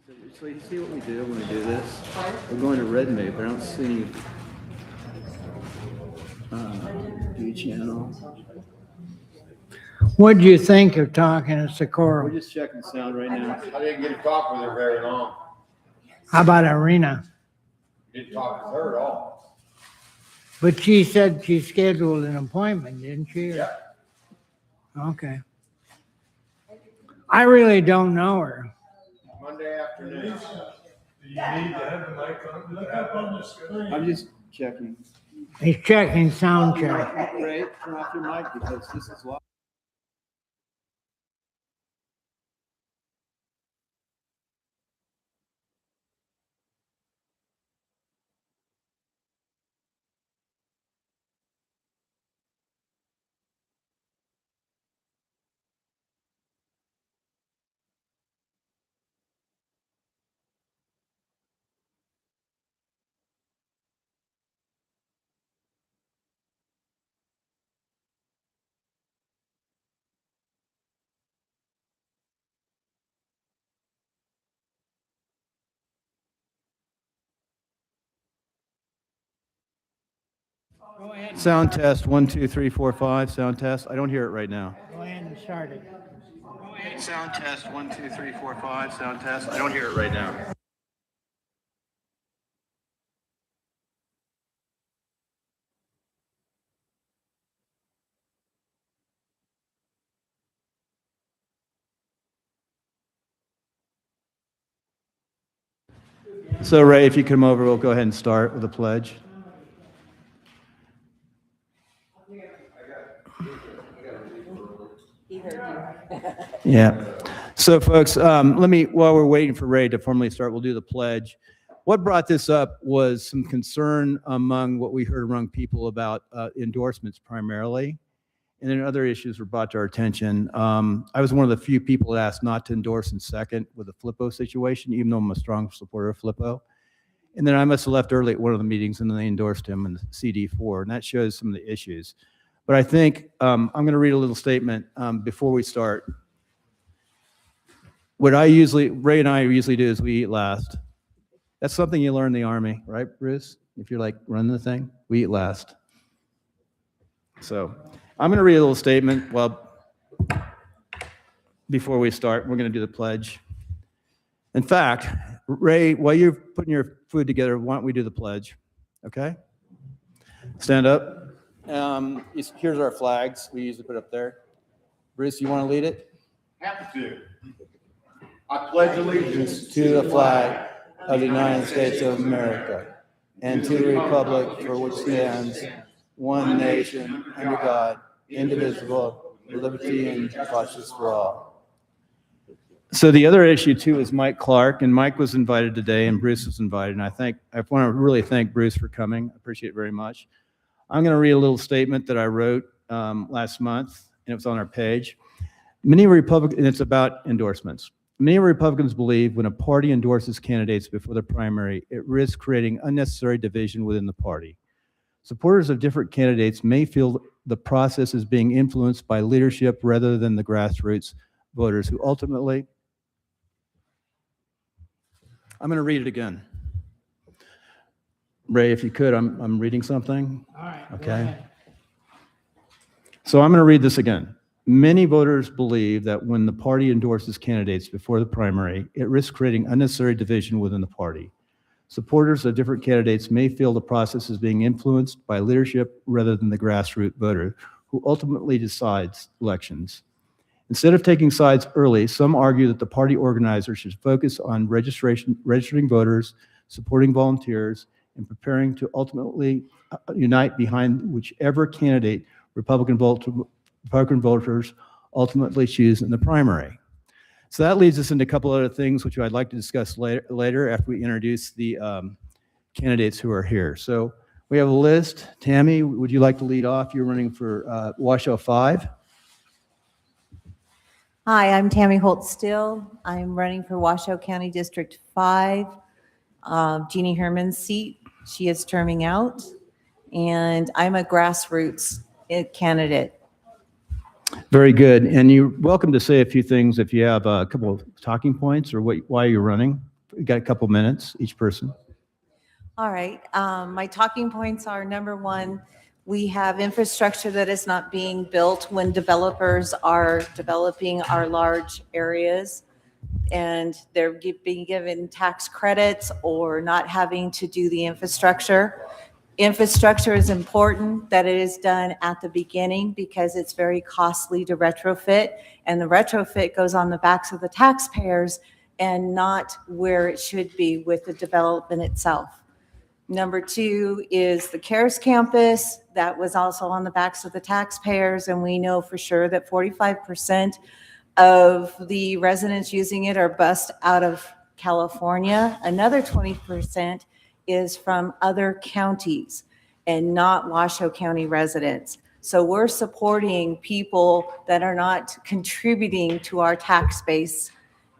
So you see what we do when we do this? We're going to Redmove, but I don't see view channel. What do you think of talking to We're Socorro? just checking sound right now. I didn't get to talk with her very long. How about Irina? Didn't talk with her at all. But she said she scheduled an appointment, didn't she? Yeah. Okay. I really don't know her. Monday afternoon. Do you need to have the mic on? Look up on the screen. I'm just checking. He's checking sound check. Ray, turn off your mic because this is live. Sound test 1, 2, 3, 4, 5. Sound test. I don't hear it right now. Go ahead and start it. Sound test 1, 2, 3, 4, 5. Sound test. I don't hear it right now. So Ray, if you come over, we'll go ahead and start with the pledge. Yeah. So folks, while we're waiting for Ray to formally start, we'll do the pledge. What brought this up was some concern among what we heard among people about endorsements primarily. And then other issues were brought to our attention. I was one of the few people that asked not to endorse in second with the Flippo situation, even though I'm a strong supporter of Flippo. And then I must have left early at one of the meetings and then they endorsed him in the CD4, and that shows some of the issues. But I think I'm going to read a little statement before we start. Ray and I usually do is we eat last. That's something you learn in the Army, right, Bruce? If you're like running the thing, we eat last. So I'm going to read a little statement before we start. We're going to do the pledge. In fact, Ray, while you're putting your food together, why don't we do the pledge? Okay? Stand up. Here's our flags. We usually put up there. Bruce, you want to lead it? Happy to. I pledge allegiance To the flag of the United States of America and to the republic for which stands one nation under God, indivisible, with liberty and justice for all. So the other issue too is Mike Clark, and Mike was invited today, and Bruce was invited. And I want to really thank Bruce for coming. I appreciate it very much. I'm going to read a little statement that I wrote last month, and it was on our page. And it's about endorsements. Many Republicans believe when a party endorses candidates before the primary, it risks creating unnecessary division within the party. Supporters of different candidates may feel the process is being influenced by leadership rather than the grassroots voters who ultimately. I'm going to read it again. Ray, if you could, I'm reading something. All right. Okay. So I'm going to read this again. Many voters believe that when the party endorses candidates before the primary, it risks creating unnecessary division within the party. Supporters of different candidates may feel the process is being influenced by leadership rather than the grassroots voter who ultimately decides elections. Instead of taking sides early, some argue that the party organizers should focus on registering voters, supporting volunteers, and preparing to ultimately unite behind whichever candidate Republican voters ultimately choose in the primary. So that leads us into a couple other things which I'd like to discuss later after we introduce the candidates who are here. So we have a list. Tammy, would you like to lead off? You're running for Washoe 5. Hi, I'm Tammy Holt-Still. I'm running for Washoe County District 5, Jeannie Herman's seat. She is terming out, and I'm a grassroots candidate. Very good. And you're welcome to say a few things if you have a couple of talking points or why you're running. You got a couple minutes, each person. All right. My talking points are, number one, we have infrastructure that is not being built when developers are developing our large areas, and they're being given tax credits or not having to do the infrastructure. Infrastructure is important that it is done at the beginning because it's very costly to retrofit, and the retrofit goes on the backs of the taxpayers and not where it should be with the development itself. Number two is the CARES campus. That was also on the backs of the taxpayers, and we know for sure that 45% of the residents using it are bused out of California. Another 20% is from other counties and not Washoe County residents. So we're supporting people that are not contributing to our tax base,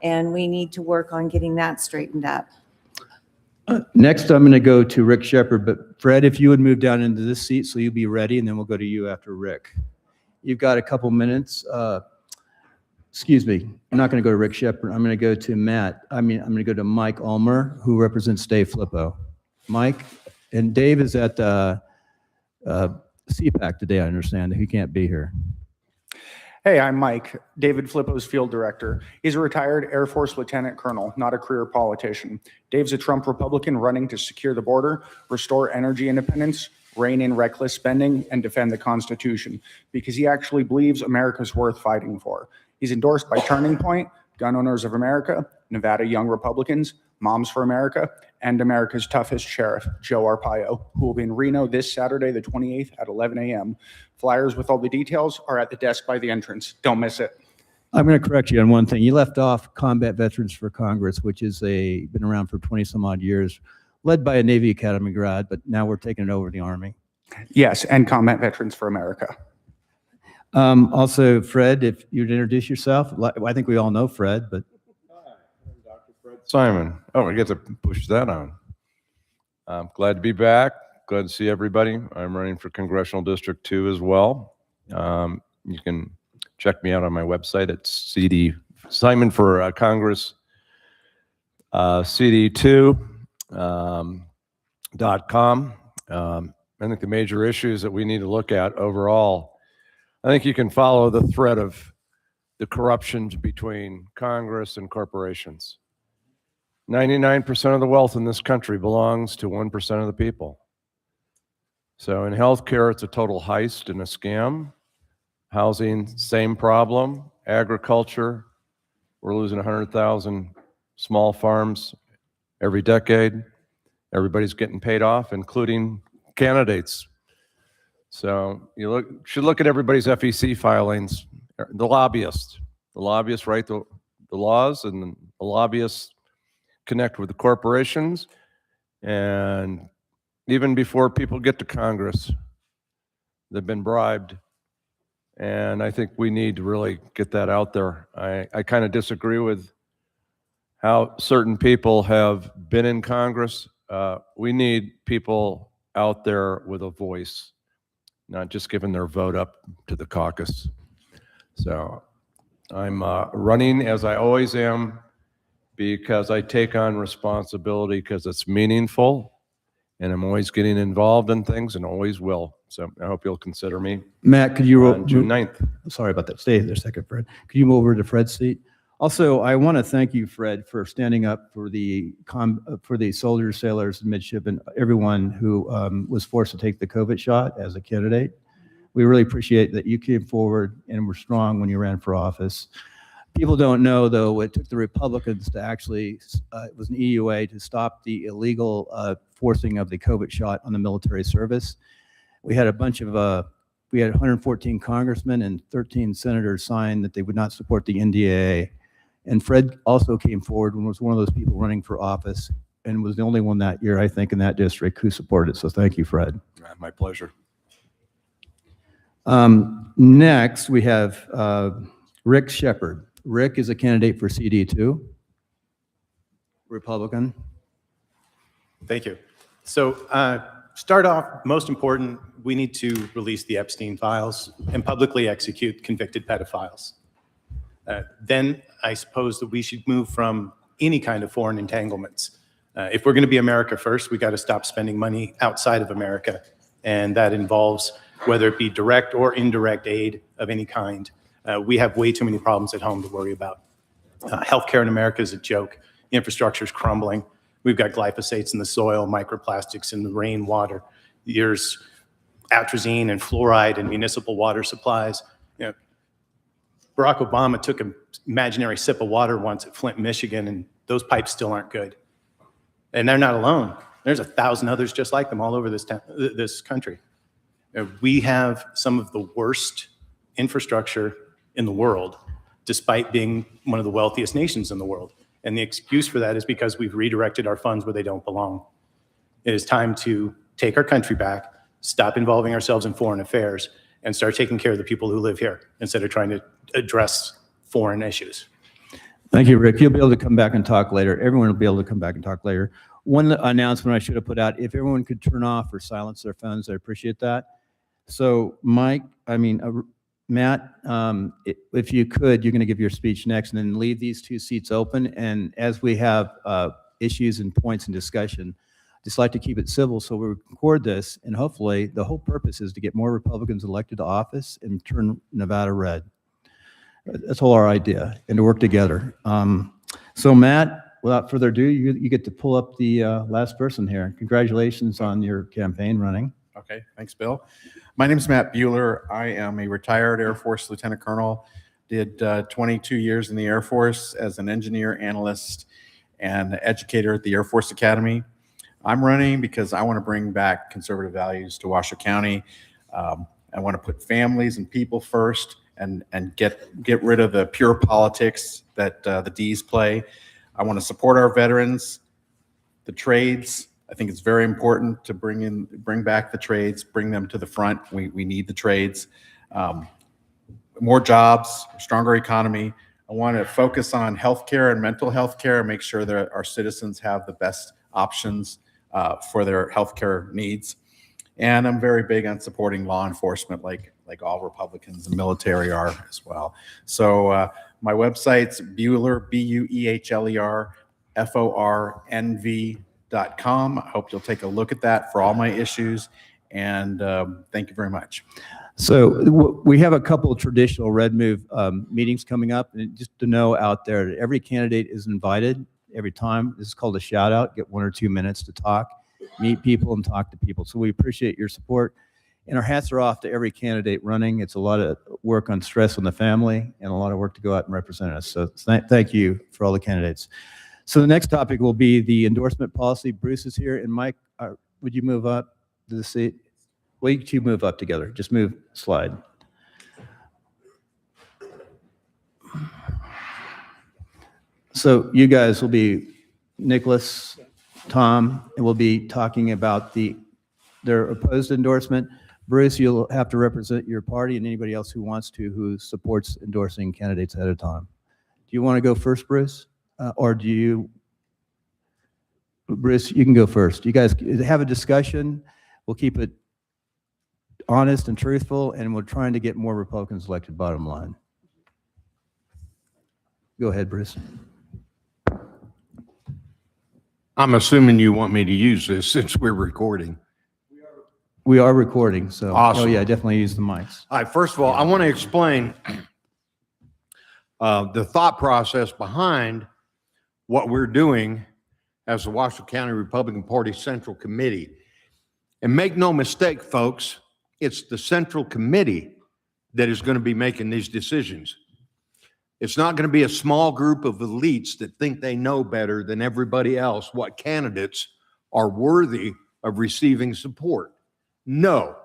and we need to work on getting that straightened up. Next, I'm going to go to Rick Shepard, but Fred, if you would move down into this seat so you'll be ready, and then we'll go to you after Rick. You've got a couple minutes. Excuse me, I'm not going to go to Rick Shepard. I'm going to go to I'm going to go to Mike Ulmer, who represents Dave Flippo. Mike, and Dave is at CPAC today, I understand. He can't be here. Hey, I'm Mike, David Flippo's field director. He's a retired Air Force lieutenant colonel, not a career politician. Dave's a Trump Republican running to secure the border, restore energy independence, rein in reckless spending, and defend the Constitution, because he actually believes America's worth fighting for. He's endorsed by Turning Point, Gun Owners of America, Nevada Young Republicans, Moms for America, and America's toughest sheriff, Joe Arpaio, who will be in Reno this Saturday, the 28th at 11 a.m. Flyers with all the details are at the desk by the entrance. Don't miss it. I'm going to correct you on one thing. You left off Combat Veterans for Congress, which is been around for 20 some odd years, led by a Navy Academy grad, but now we're taking it over the Army. Yes, and Combat Veterans for America. Also, Fred, if you'd introduce yourself. I think we all know Fred, but Simon. Oh, I get to push that on. I'm glad to be back. Glad to see everybody. I'm running for Congressional District 2 as well. You can check me out on my website. It's CD Simon for Congress CD2.com. I think the major issues that we need to look at overall, I think you can follow the thread of the corruption between Congress and corporations. 99% of the wealth in this country belongs to 1% of the people. So in healthcare, it's a total heist and a scam. Housing, same problem. Agriculture, we're losing 100,000 small farms every decade. Everybody's getting paid off, including candidates. So you should look at everybody's FEC filings. The lobbyists write the laws, and the lobbyists connect with the corporations. And even before people get to Congress, they've been bribed. And I think we need to really get that out there. I kind of disagree with how certain people have been in Congress. We need people out there with a voice, not just giving their vote up to the caucus. So I'm running, as I always am, because I take on responsibility because it's meaningful, and I'm always getting involved in things and always will. So I hope you'll consider me. Matt, could you on June 9th. Sorry about that. Stay there a second, Fred. Could you move over to Fred's seat? Also, I want to thank you, Fred, for standing up for the soldiers, sailors, and midshipmen, everyone who was forced to take the COVID shot as a candidate. We really appreciate that you came forward and were strong when you ran for office. People don't know, though, it took the Republicans to actually, it was an EUA to stop the illegal forcing of the COVID shot on the military service. We had we had 114 congressmen and 13 senators sign that they would not support the NDAA. And Fred also came forward and was one of those people running for office and was the only one that year, I think, in that district who supported it. So thank you, Fred. My pleasure. Next, we have Rick Shepard. Rick is a candidate for CD2, Republican. Thank you. So start off, most important, we need to release the Epstein files and publicly execute convicted pedophiles. Then I suppose that we should move from any kind of foreign entanglements. If we're going to be America first, we got to stop spending money outside of America. And that involves whether it be direct or indirect aid of any kind. We have way too many problems at home to worry about. Healthcare in America is a joke. Infrastructure is crumbling. We've got glyphosates in the soil, microplastics in the rainwater. There's atrazine and fluoride in municipal water supplies. You know, Barack Obama took an imaginary sip of water once at Flint, Michigan, and those pipes still aren't good. And they're not alone. There's 1,000 others just like them all over this country. We have some of the worst infrastructure in the world, despite being one of the wealthiest nations in the world. And the excuse for that is because we've redirected our funds where they don't belong. It is time to take our country back, stop involving ourselves in foreign affairs, and start taking care of the people who live here instead of trying to address foreign issues. Thank you, Rick. You'll be able to come back and talk later. Everyone will be able to come back and talk later. One announcement I should have put out, if everyone could turn off or silence their phones, I appreciate that. So Matt, if you could, you're going to give your speech next, and then leave these two seats open. And as we have issues and points in discussion, just like to keep it civil, so we record this, and hopefully the whole purpose is to get more Republicans elected to office and turn Nevada red. That's all our idea, and to work together. So Matt, without further ado, you get to pull up the last person here. Congratulations on your campaign running. Okay, thanks, Bill. My name is Matt Bueller. I am a retired Air Force Lieutenant Colonel. Did 22 years in the Air Force as an engineer, analyst, and educator at the Air Force Academy. I'm running because I want to bring back conservative values to Washoe County. I want to put families and people first, and get rid of the pure politics that the D's play. I want to support our veterans, the trades. I think it's very important to bring back the trades, bring them to the front. We need the trades. More jobs, stronger economy. I want to focus on healthcare and mental health care, and make sure that our citizens have the best options for their healthcare needs. And I'm very big on supporting law enforcement, like all Republicans and military are as well. So my website's Buehler, BUEHLER, FORNV.com. I hope you'll take a look at that for all my issues. And thank you very much. So we have a couple of traditional Redmove meetings coming up, and just to know out there that every candidate is invited every time. This is called a shout out. Get 1 or 2 minutes to talk, meet people, and talk to people. So we appreciate your support, and our hats are off to every candidate running. It's a lot of work on stress on the family, and a lot of work to go out and represent us. So thank you for all the candidates. So the next topic will be the endorsement policy. Bruce is here, and Mike, would you move up to the seat? Well, you two move up together. Just move, slide. So you guys will be Nicholas, Tom, and we'll be talking about their opposed endorsement. Bruce, you'll have to represent your party and anybody else who wants to, who supports endorsing candidates ahead of time. Do you want to go first, Bruce? Or do you, Bruce, you can go first. You guys have a discussion. We'll keep it honest and truthful, and we're trying to get more Republicans elected, bottom line. Go ahead, Bruce. I'm assuming you want me to use this since we're recording. We are recording, so. Awesome. Oh yeah, definitely use the mics. All right, first of all, I want to explain the thought process behind what we're doing as the Washoe County Republican Party Central Committee. And make no mistake, folks, it's the Central Committee that is going to be making these decisions. It's not going to be a small group of elites that think they know better than everybody else what candidates are worthy of receiving support. No,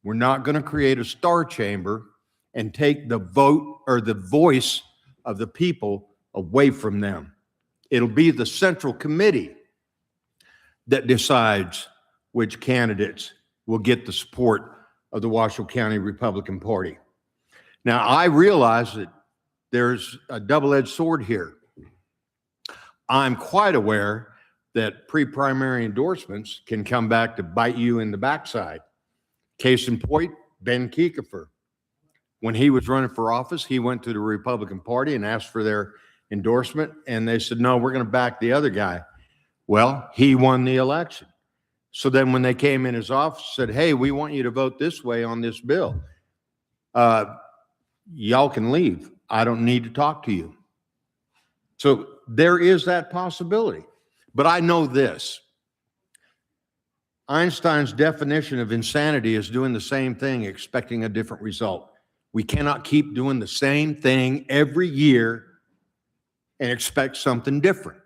we're not going to create a star chamber and take the vote or the voice of the people away from them. It'll be the Central Committee that decides which candidates will get the support of the Washoe County Republican Party. Now, I realize that there's a double-edged sword here. I'm quite aware that pre-primary endorsements can come back to bite you in the backside. Case in point, Ben Kiefer. When he was running for office, he went to the Republican Party and asked for their endorsement, and they said, no, we're going to back the other guy. Well, he won the election. So then when they came in his office, said, hey, we want you to vote this way on this bill. Y'all can leave. I don't need to talk to you. So there is that possibility. But I know this. Einstein's definition of insanity is doing the same thing, expecting a different result. We cannot keep doing the same thing every year and expect something different.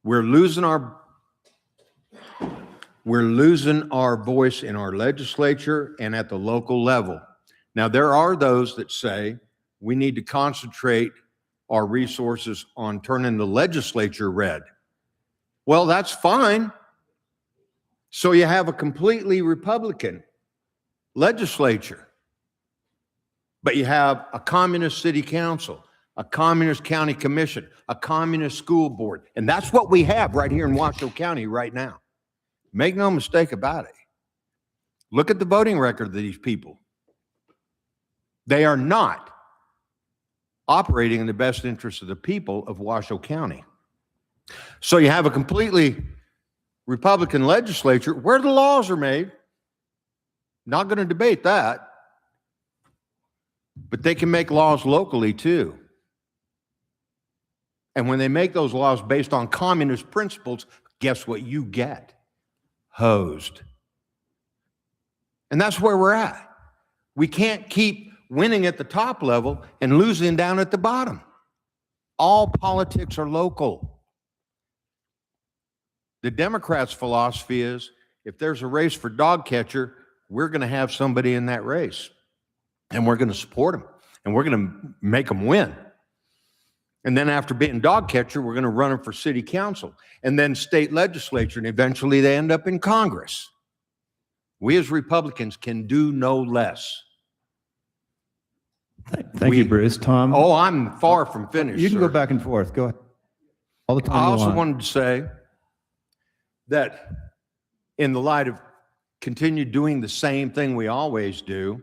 We're losing our voice in our legislature and at the local level. Now, there are those that say we need to concentrate our resources on turning the legislature red. Well, that's fine. So you have a completely Republican legislature, but you have a communist city council, a communist county commission, a communist school board. And that's what we have right here in Washoe County right now. Make no mistake about it. Look at the voting record of these people. They are not operating in the best interest of the people of Washoe County. So you have a completely Republican legislature where the laws are made. Not going to debate that. But they can make laws locally too. And when they make those laws based on communist principles, guess what you get? Hosed. And that's where we're at. We can't keep winning at the top level and losing down at the bottom. All politics are local. The Democrats' philosophy is if there's a race for dog catcher, we're going to have somebody in that race. And we're going to support them. And we're going to make them win. And then after being dog catcher, we're going to run them for city council. And then state legislature. And eventually they end up in Congress. We as Republicans can do no less. Thank you, Bruce. Tom? Oh, I'm far from finished. You can go sir. back and forth. Go ahead. All the time I you also want. wanted to say that in the light of continue doing the same thing we always do,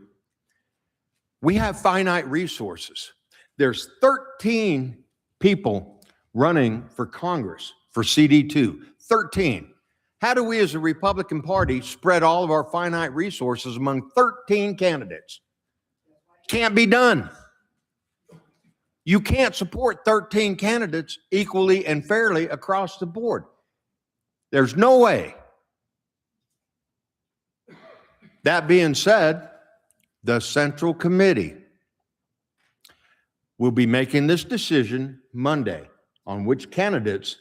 we have finite resources. There's 13 people running for Congress for CD2. 13. How do we as a Republican Party spread all of our finite resources among 13 candidates? Can't be done. You can't support 13 candidates equally and fairly across the board. There's no way. That being said, the Central Committee will be making this decision Monday on which candidates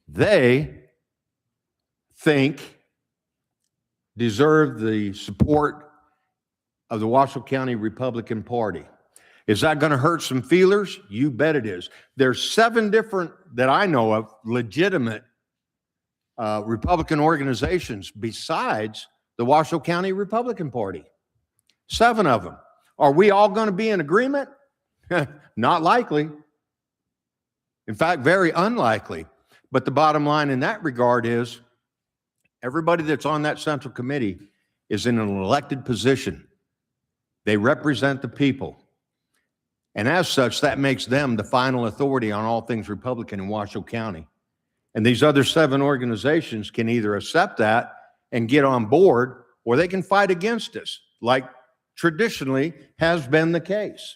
they think deserve the support of the Washoe County Republican Party. Is that going to hurt some feelers? You bet it is. There's 7 different, that I know of, legitimate Republican organizations besides the Washoe County Republican Party. 7 of them. Are we all going to be in agreement? Not likely. In fact, very unlikely. But the bottom line in that regard is everybody that's on that Central Committee is in an elected position. They represent the people. And as such, that makes them the final authority on all things Republican in Washoe County. And these other 7 organizations can either accept that and get on board, or they can fight against us, like traditionally has been the case.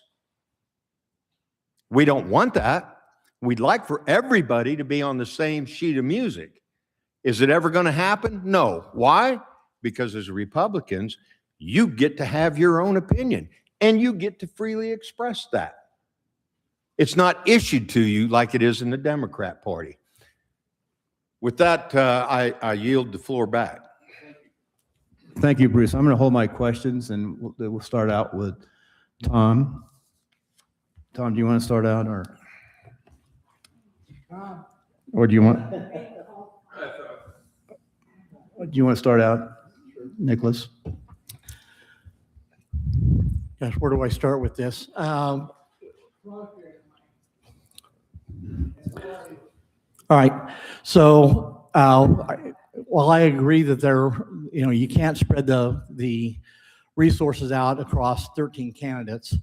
We don't want that. We'd like for everybody to be on the same sheet of music. Is it ever going to happen? No. Why? Because as Republicans, you get to have your own opinion and you get to freely express that. It's not issued to you like it is in the Democrat Party. With that, I yield the floor back. Thank you, Bruce. I'm going to hold my questions and we'll start out with Tom. Tom, do you want to start out or do you want? Do you want to start out, Nicholas? Yes, where do I start with this? All right, so while I agree that you can't spread the resources out across 13 candidates,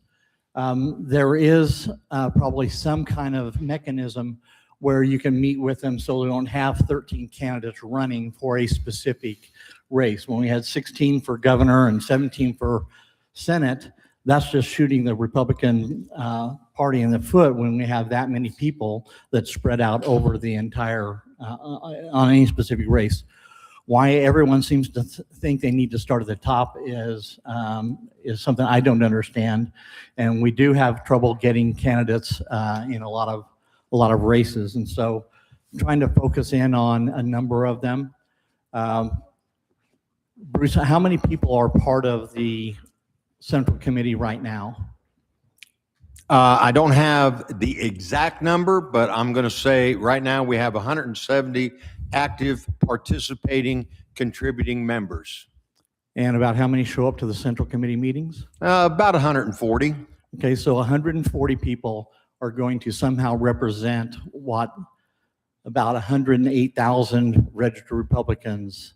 There is probably some kind of mechanism where you can meet with them so they don't have 13 candidates running for a specific race. When we had 16 for governor and 17 for Senate, that's just shooting the Republican Party in the foot when we have that many people that spread out over the entire, on any specific race. Why everyone seems to think they need to start at the top is something I don't understand. And we do have trouble getting candidates in a lot of races. And so I'm trying to focus in on a number of them. Bruce, how many people are part of the Central Committee right now? I don't have the exact number, but I'm going to say right now we have 170 active, participating, contributing members. And about how many show up to the Central Committee meetings? About 140. Okay, so 140 people are going to somehow represent what about 108,000 registered Republicans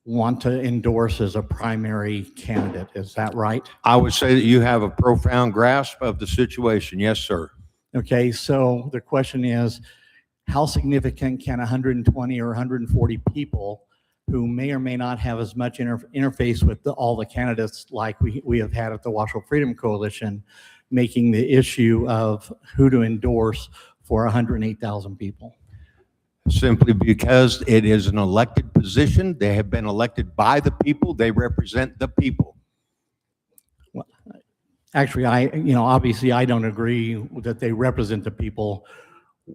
want to endorse as a primary candidate. Is that right? I would say that you have a profound grasp of the situation. Yes, sir. Okay, so the question is, how significant can 120 or 140 people who may or may not have as much interface with all the candidates like we have had at the Washoe Freedom Coalition, making the issue of who to endorse for 108,000 people? Simply because it is an elected position. They have been elected by the people. They represent the people. Well, actually, obviously I don't agree that they represent the people.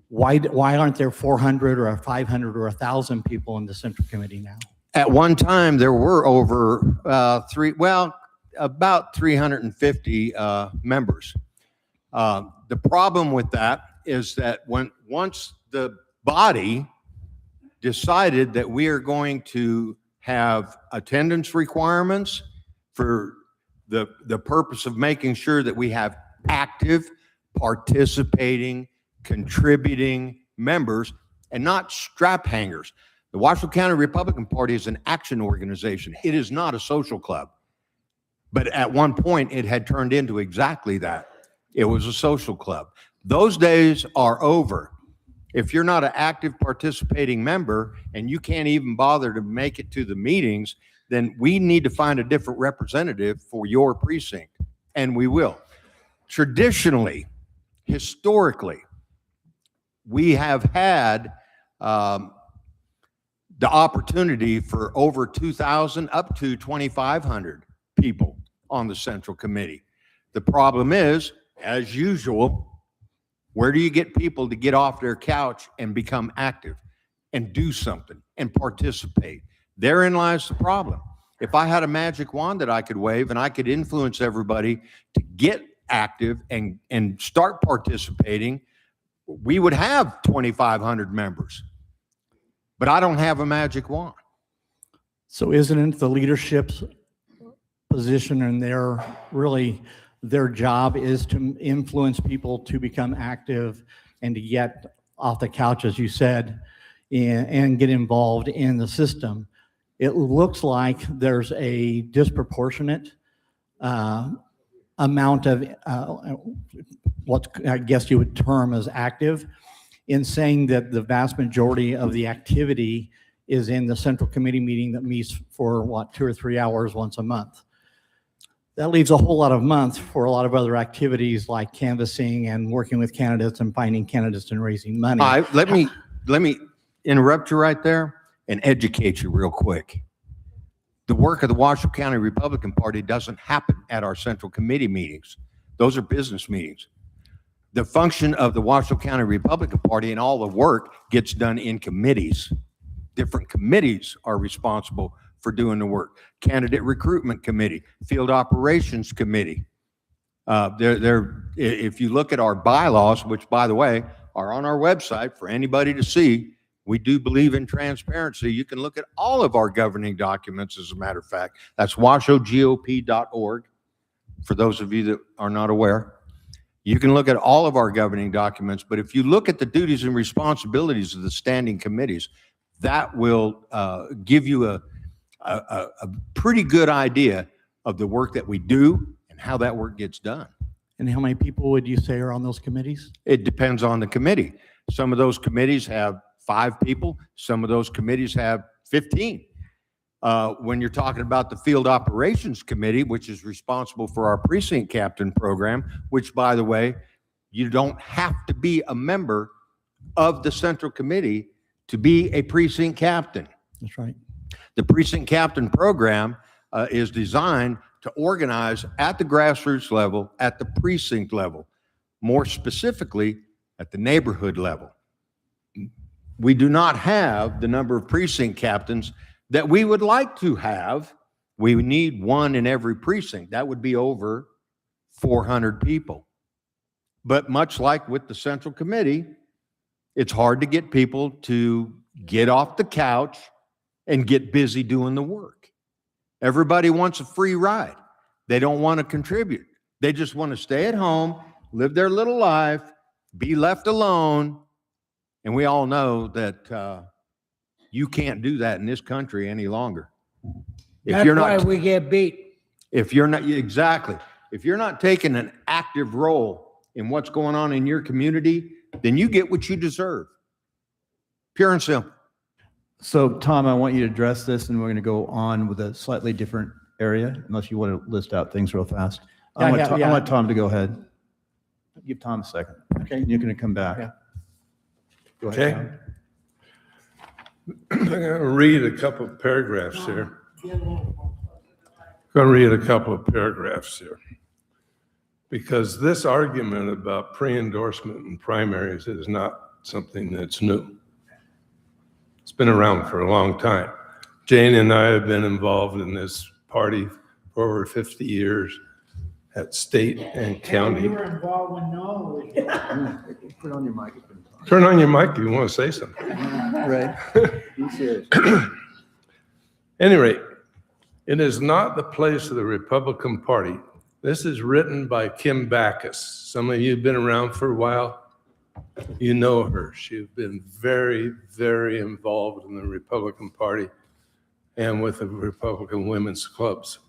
Why aren't there 400 or 500 or 1,000 people in the Central Committee now? At one time, there were over about 350 members. The problem with that is that once the body decided that we are going to have attendance requirements for the purpose of making sure that we have active, participating, contributing members and not strap hangers. The Washoe County Republican Party is an action organization. It is not a social club. But at one point, it had turned into exactly that. It was a social club. Those days are over. If you're not an active participating member and you can't even bother to make it to the meetings, then we need to find a different representative for your precinct, and we will. Traditionally, historically, we have had the opportunity for over 2,000 up to 2,500 people on the Central Committee. The problem is, as usual, where do you get people to get off their couch and become active and do something and participate? Therein lies the problem. If I had a magic wand that I could wave and I could influence everybody to get active and start participating, we would have 2,500 members. But I don't have a magic wand. So isn't it the leadership's position and their job is to influence people to become active and to get off the couch, as you said, and get involved in the system? It looks like there's a disproportionate amount of what I guess you would term as active, in saying that the vast majority of the activity is in the Central Committee meeting that meets for 2 or 3 hours once a month. That leaves a whole lot of month for a lot of other activities like canvassing and working with candidates and finding candidates and raising money. Let me interrupt you right there and educate you real quick. The work of the Washoe County Republican Party doesn't happen at our Central Committee meetings. Those are business meetings. The function of the Washoe County Republican Party and all the work gets done in committees. Different committees are responsible for doing the work. Candidate Recruitment Committee, Field Operations Committee. If you look at our bylaws, which by the way, are on our website for anybody to see, we do believe in transparency. You can look at all of our governing documents, as a matter of fact. That's washoegop.org, for those of you that are not aware. You can look at all of our governing documents, but if you look at the duties and responsibilities of the standing committees, that will give you a pretty good idea of the work that we do and how that work gets done. And how many people would you say are on those committees? It depends on the committee. Some of those committees have 5 people. Some of those committees have 15. When you're talking about the Field Operations Committee, which is responsible for our precinct captain program, which, by the way, you don't have to be a member of the Central Committee to be a precinct captain. That's right. The precinct captain program is designed to organize at the grassroots level, at the precinct level, more specifically at the neighborhood level. We do not have the number of precinct captains that we would like to have. We need one in every precinct. That would be over 400 people. But much like with the Central Committee, it's hard to get people to get off the couch and get busy doing the work. Everybody wants a free ride. They don't want to contribute. They just want to stay at home, live their little life, be left alone. And we all know that you can't do that in this country any longer. That's why we get beat. If you're not, exactly. If you're not taking an active role in what's going on in your community, then you get what you deserve. Pure and simple. So Tom, I want you to address this, and we're going to go on with a slightly different area, unless you want to list out things real fast. I want Tom to go ahead. Give Tom a second. Okay. You're going to come back. Yeah. Go ahead, Okay. Tom. I'm going to read a couple of paragraphs here. Because this argument about pre-endorsement and primaries is not something that's new. It's been around for a long time. Jane and I have been involved in this party for over 50 years at state and county. You were involved when Noah was here. Put on your mic. Turn on your mic if you want to say something. Right. Be serious. At any rate, it is not the place of the Republican Party. This is written by Kim Backus. Some of you have been around for a while. You know her. She's been very, very involved in the Republican Party and with the Republican women's clubs.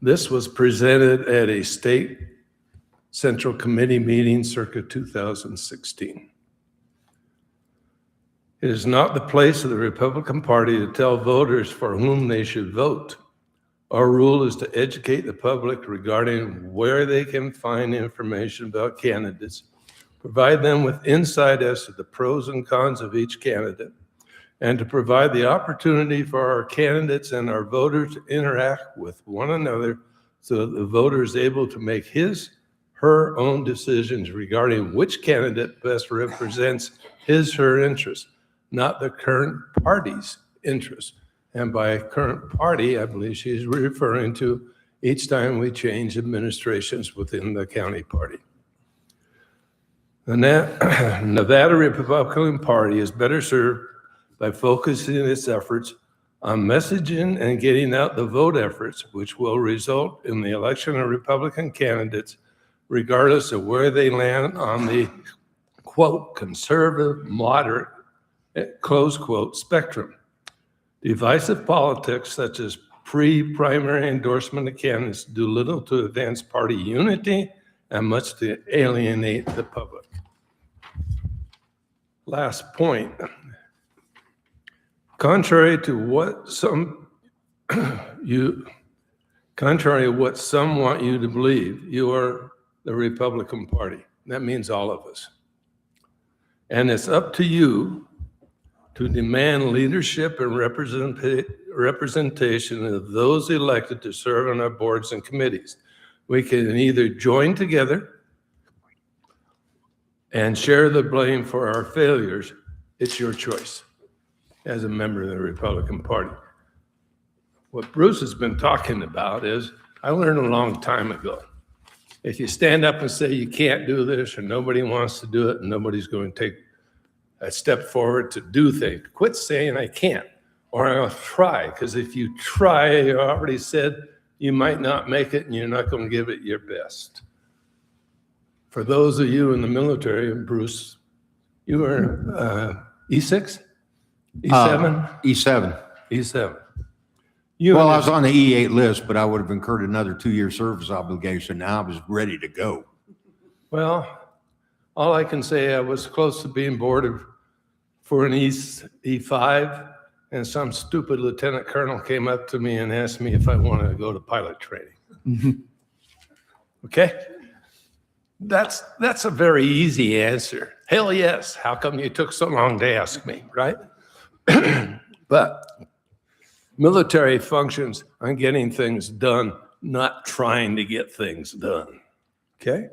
This was presented at a state Central Committee meeting circa 2016. It is not the place of the Republican Party to tell voters for whom they should vote. Our rule is to educate the public regarding where they can find information about candidates, provide them with insight as to the pros and cons of each candidate, and to provide the opportunity for our candidates and our voters to interact with one another so that the voter is able to make her own decisions regarding which candidate best represents her interests, not the current party's interests. And by current party, I believe she's referring to each time we change administrations within the county party. The Nevada Republican Party is better served by focusing its efforts on messaging and getting out the vote efforts, which will result in the election of Republican candidates, regardless of where they land on the, quote, conservative, moderate, close quote, spectrum. Divisive politics, such as pre-primary endorsement of candidates, do little to advance party unity and much to alienate the public. Last point. Contrary to what some want you to believe, you are the Republican Party. That means all of us. And it's up to you to demand leadership and representation of those elected to serve on our boards and committees. We can either join together and share the blame for our failures. It's your choice as a member of the Republican Party. What Bruce has been talking about is, I learned a long time ago, if you stand up and say you can't do this or nobody wants to do it and nobody's going to take a step forward to do things, quit saying I can't or I'll try, because if you try, you already said you might not make it and you're not going to give it your best. For those of you in the military, Bruce, you were E6? E7? E7. E7. Well, I was on the E8 list, but I would have incurred another 2-year service obligation. Now I was ready to go. Well, all I can say, I was close to being boarded for an E5, and some stupid lieutenant colonel came up to me and asked me if I wanted to go to pilot training. Okay? That's a very easy answer. Hell yes. How come you took so long to ask me, right? But military functions on getting things done, not trying to get things done. Okay?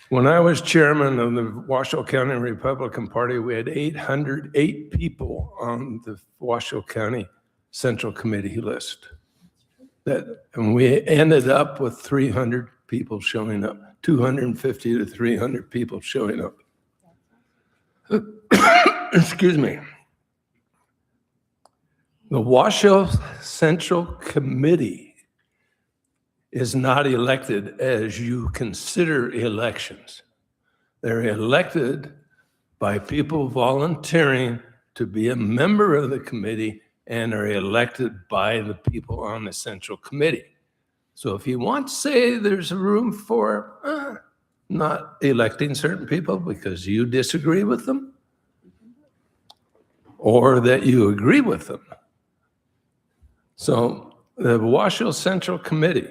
When I was chairman of the Washoe County Republican Party, we had 808 people on the Washoe County Central Committee list. And we ended up with 300 people showing up, 250 to 300 people showing up. Excuse me. The Washoe Central Committee is not elected as you consider elections. They're elected by people volunteering to be a member of the committee and are elected by the people on the Central Committee. So if you want to say there's room for not electing certain people because you disagree with them or that you agree with them. So the Washoe Central Committee,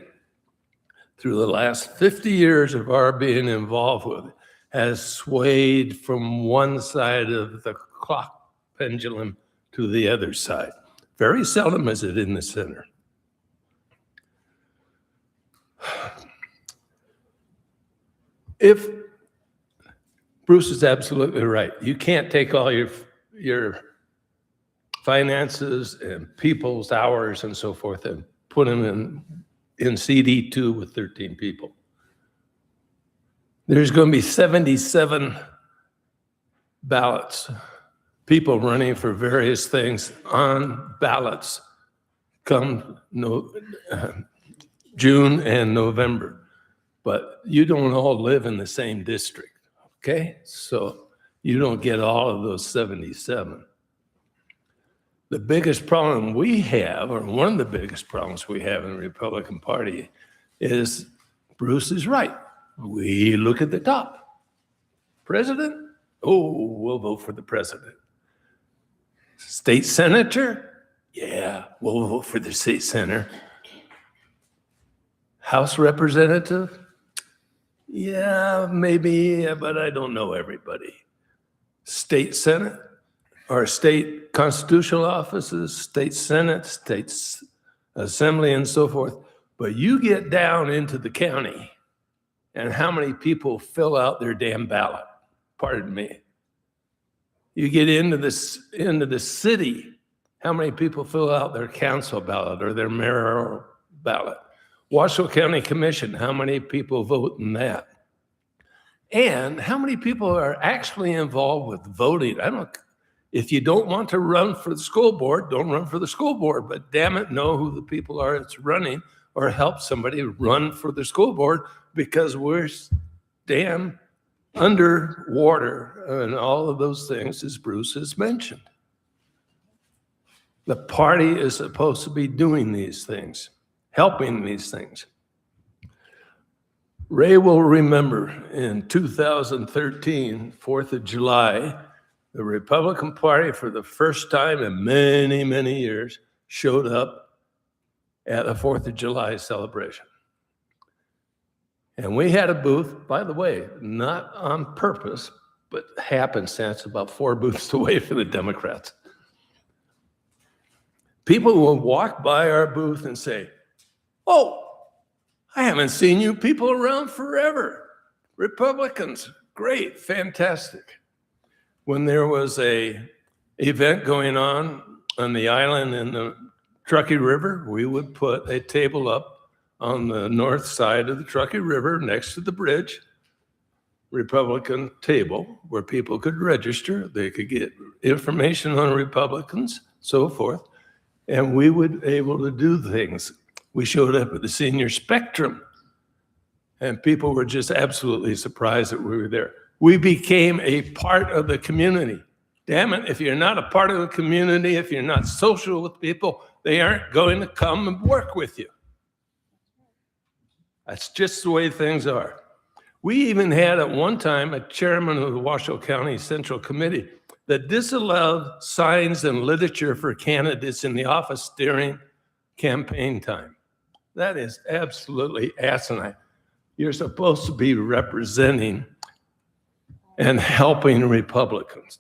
through the last 50 years of our being involved with it, has swayed from one side of the clock pendulum to the other side. Very seldom is it in the center. If Bruce is absolutely right, you can't take all your finances and people's hours and so forth and put them in CD2 with 13 people. There's going to be 77 ballots, people running for various things on ballots come June and November. But you don't all live in the same district, okay? So you don't get all of those 77. The biggest problem we have, or one of the biggest problems we have in the Republican Party, is Bruce is right. We look at the top. President? Oh, we'll vote for the president. State senator? Yeah, we'll vote for the state senator. House representative? Yeah, maybe, but I don't know everybody. State Senate or state constitutional offices, state Senate, state assembly, and so forth. But you get down into the county and how many people fill out their damn ballot. Pardon me. You get into the city, how many people fill out their council ballot or their mayoral ballot? Washoe County Commission, how many people vote in that? And how many people are actually involved with voting? If you don't want to run for the school board, don't run for the school board, but damn it, know who the people are that's running or help somebody run for the school board because we're damn underwater and all of those things as Bruce has mentioned. The party is supposed to be doing these things, helping these things. Ray will remember in 2013, 4th of July, the Republican Party for the first time in many, many years showed up at a 4th of July celebration. And we had a booth, by the way, not on purpose, but happenstance, about 4 booths away from the Democrats. People will walk by our booth and say, oh, I haven't seen you people around forever. Republicans, great, fantastic. When there was a event going on the island in the Truckee River, we would put a table up on the north side of the Truckee River next to the bridge, Republican table, where people could register. They could get information on Republicans, so forth, and we would be able to do things. We showed up at the Senior Spectrum, and people were just absolutely surprised that we were there. We became a part of the community. Damn it, if you're not a part of the community, if you're not social with people, they aren't going to come and work with you. That's just the way things are. We even had at one time a chairman of the Washoe County Central Committee that disallowed signs and literature for candidates in the office during campaign time. That is absolutely asinine. You're supposed to be representing and helping Republicans.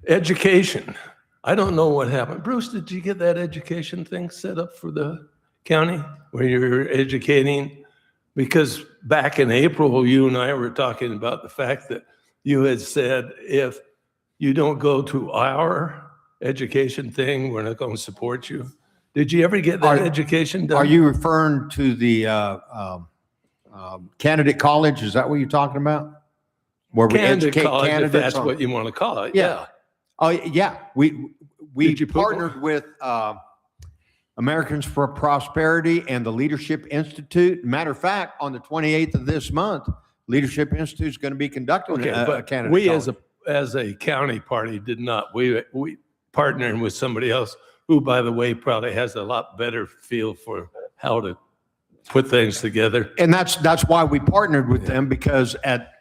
Education. I don't know what happened. Bruce, did you get that education thing set up for the county where you're educating? Because back in April, you and I were talking about the fact that you had said, if you don't go to our education thing, we're not going to support you. Did you ever get that education done? Are you referring to the candidate college? Is that what you're talking about? Where we Candidate educate college, if candidates that's on- what you want to call it. Yeah. Oh, yeah. We Did you put partnered with Americans for Prosperity and the Leadership Institute. Matter of fact, on the 28th of this month, Leadership Institute is going to be conducting Okay, a but candidate we college. as a county party did not. We partnered with somebody else who, by the way, probably has a lot better feel for how to put things together. And that's why we partnered with them, because at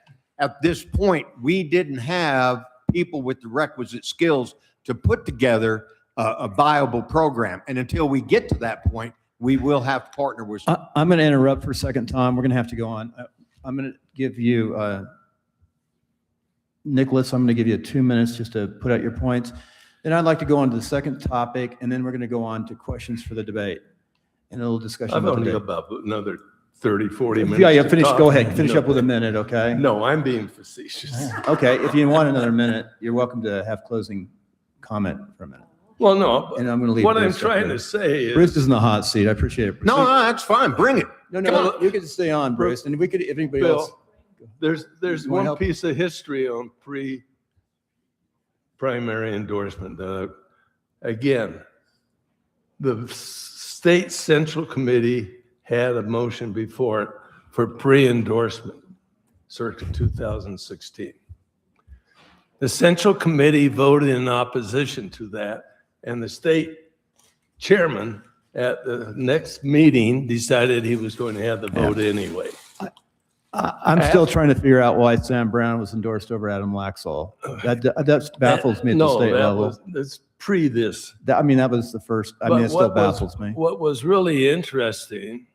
this point, we didn't have people with the requisite skills to put together a viable program. And until we get to that point, we will have to partner with. I'm going to interrupt for a second, Tom. We're going to have to go on. I'm going to give you, Nicholas, I'm going to give you 2 minutes just to put out your points. Then I'd like to go on to the second topic, and then we're going to go on to questions for the debate and a little discussion I've about only the got debate. about another 30, 40 minutes. Yeah, to finish. talk. Go ahead. Finish No. up with a minute, okay? No, I'm being facetious. Okay, if you want another minute, you're welcome to have closing comment for a minute. Well, no, And I'm going to leave. what I'm Bruce up trying there. to say is. Bruce is in the hot seat. I appreciate it. No, that's fine. Bring it. No, Come no, on. you can stay on, Bruce, and we could, if anybody Bill, else. There's You wanna one help? piece of history on pre-primary endorsement. Again, the state central committee had a motion before it for pre-endorsement circa 2016. The central committee voted in opposition to that, and the state chairman at the next meeting decided he was going to have the vote anyway. I'm still trying to figure out why Sam Brown was endorsed over Adam Laxall. That baffles me at the state level. That's pre this. I mean, that was the first, I mean, But it still what was- baffles me. What was really interesting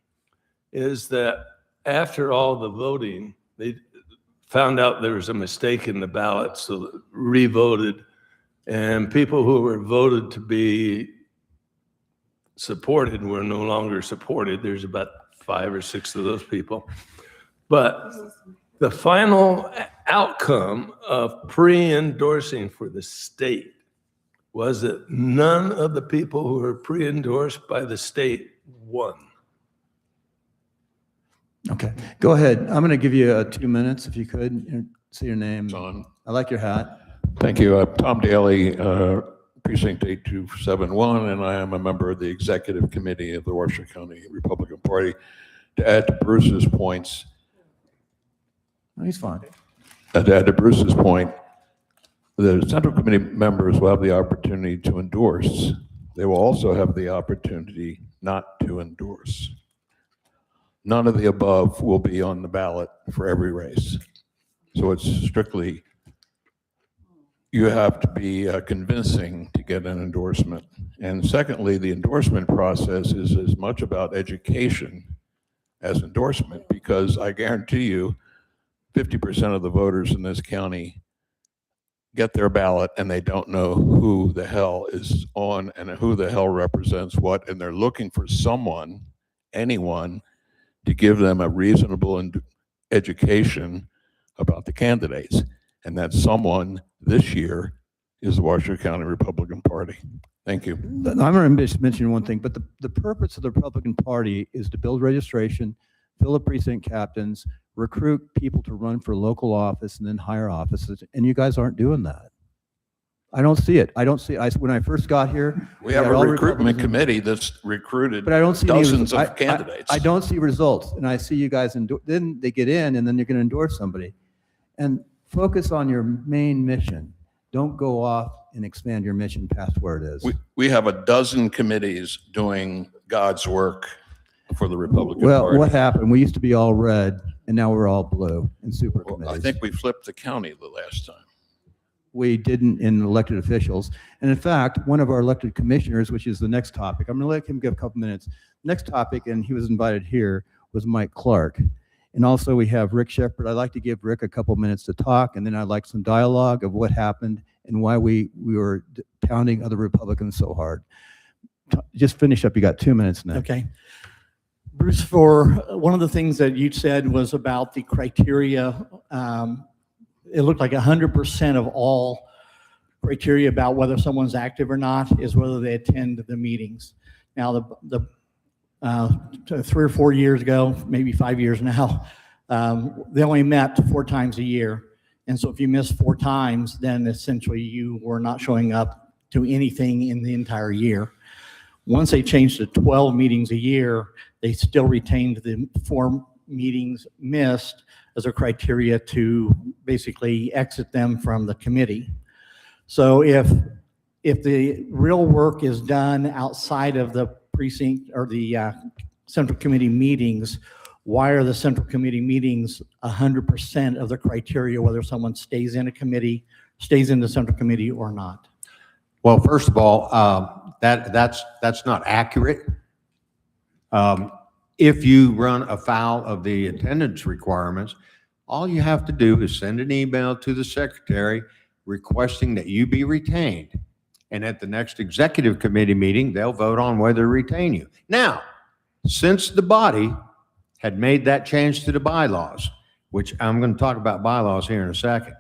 is that after all the voting, they found out there was a mistake in the ballot, so re-voted, and people who were voted to be supported were no longer supported. There's about 5 or 6 of those people. But the final outcome of pre-endorsing for the state was that none of the people who were pre-endorsed by the state won. Okay, go ahead. I'm going to give you 2 minutes if you could. Say your name. On. I like your hat. Thank you. Tom Daly, Precinct 8271, and I am a member of the Executive Committee of the Washoe County Republican Party. To add to Bruce's points, No, he's fine. to add to Bruce's point, the Central Committee members will have the opportunity to endorse. They will also have the opportunity not to endorse. None of the above will be on the ballot for every race. So it's strictly, you have to be convincing to get an endorsement. And secondly, the endorsement process is as much about education as endorsement, because I guarantee you, 50% of the voters in this county get their ballot and they don't know who the hell is on and who the hell represents what, and they're looking for someone, anyone, to give them a reasonable education about the candidates. And that someone this year is the Washoe County Republican Party. Thank you. I'm going to mention one thing, but the purpose of the Republican Party is to build registration, fill up precinct captains, recruit people to run for local office, and then hire offices. And you guys aren't doing that. I don't see it. When I first got here. We have had a all recruitment Republicans, committee that's recruited But I don't see any dozens results. of candidates. I don't see results. And I see you guys, then they get in and then you're going to endorse somebody. And focus on your main mission. Don't go off and expand your mission past where it is. We have a dozen committees doing God's work for the Republican Well, Party. what happened? We used to be all red, and now we're all blue in super Well, I committees. think we flipped the county the last time. We didn't in elected officials. And in fact, one of our elected commissioners, which is the next topic, I'm going to let him give a couple minutes. Next topic, and he was invited here, was Mike Clark. And also we have Rick Shepard. I'd like to give Rick a couple minutes to talk, and then I'd like some dialogue of what happened and why we were pounding other Republicans so hard. Just finish up. You got 2 minutes now. Okay. Bruce, for one of the things that you said was about the criteria. It looked like 100% of all criteria about whether someone's active or not is whether they attend the meetings. Now, 3 or 4 years ago, maybe 5 years now, they only met 4 times a year. And so if you miss 4 times, then essentially you were not showing up to anything in the entire year. Once they changed to 12 meetings a year, they still retained the 4 meetings missed as a criteria to basically exit them from the committee. So if the real work is done outside of the precinct or the central committee meetings, why are the central committee meetings 100% of the criteria whether someone stays in a committee, stays in the central committee or not? Well, first of all, that's not accurate. If you run afoul of the attendance requirements, all you have to do is send an email to the secretary requesting that you be retained. And at the next executive committee meeting, they'll vote on whether to retain you. Now, since the body had made that change to the bylaws, which I'm going to talk about bylaws here in a second,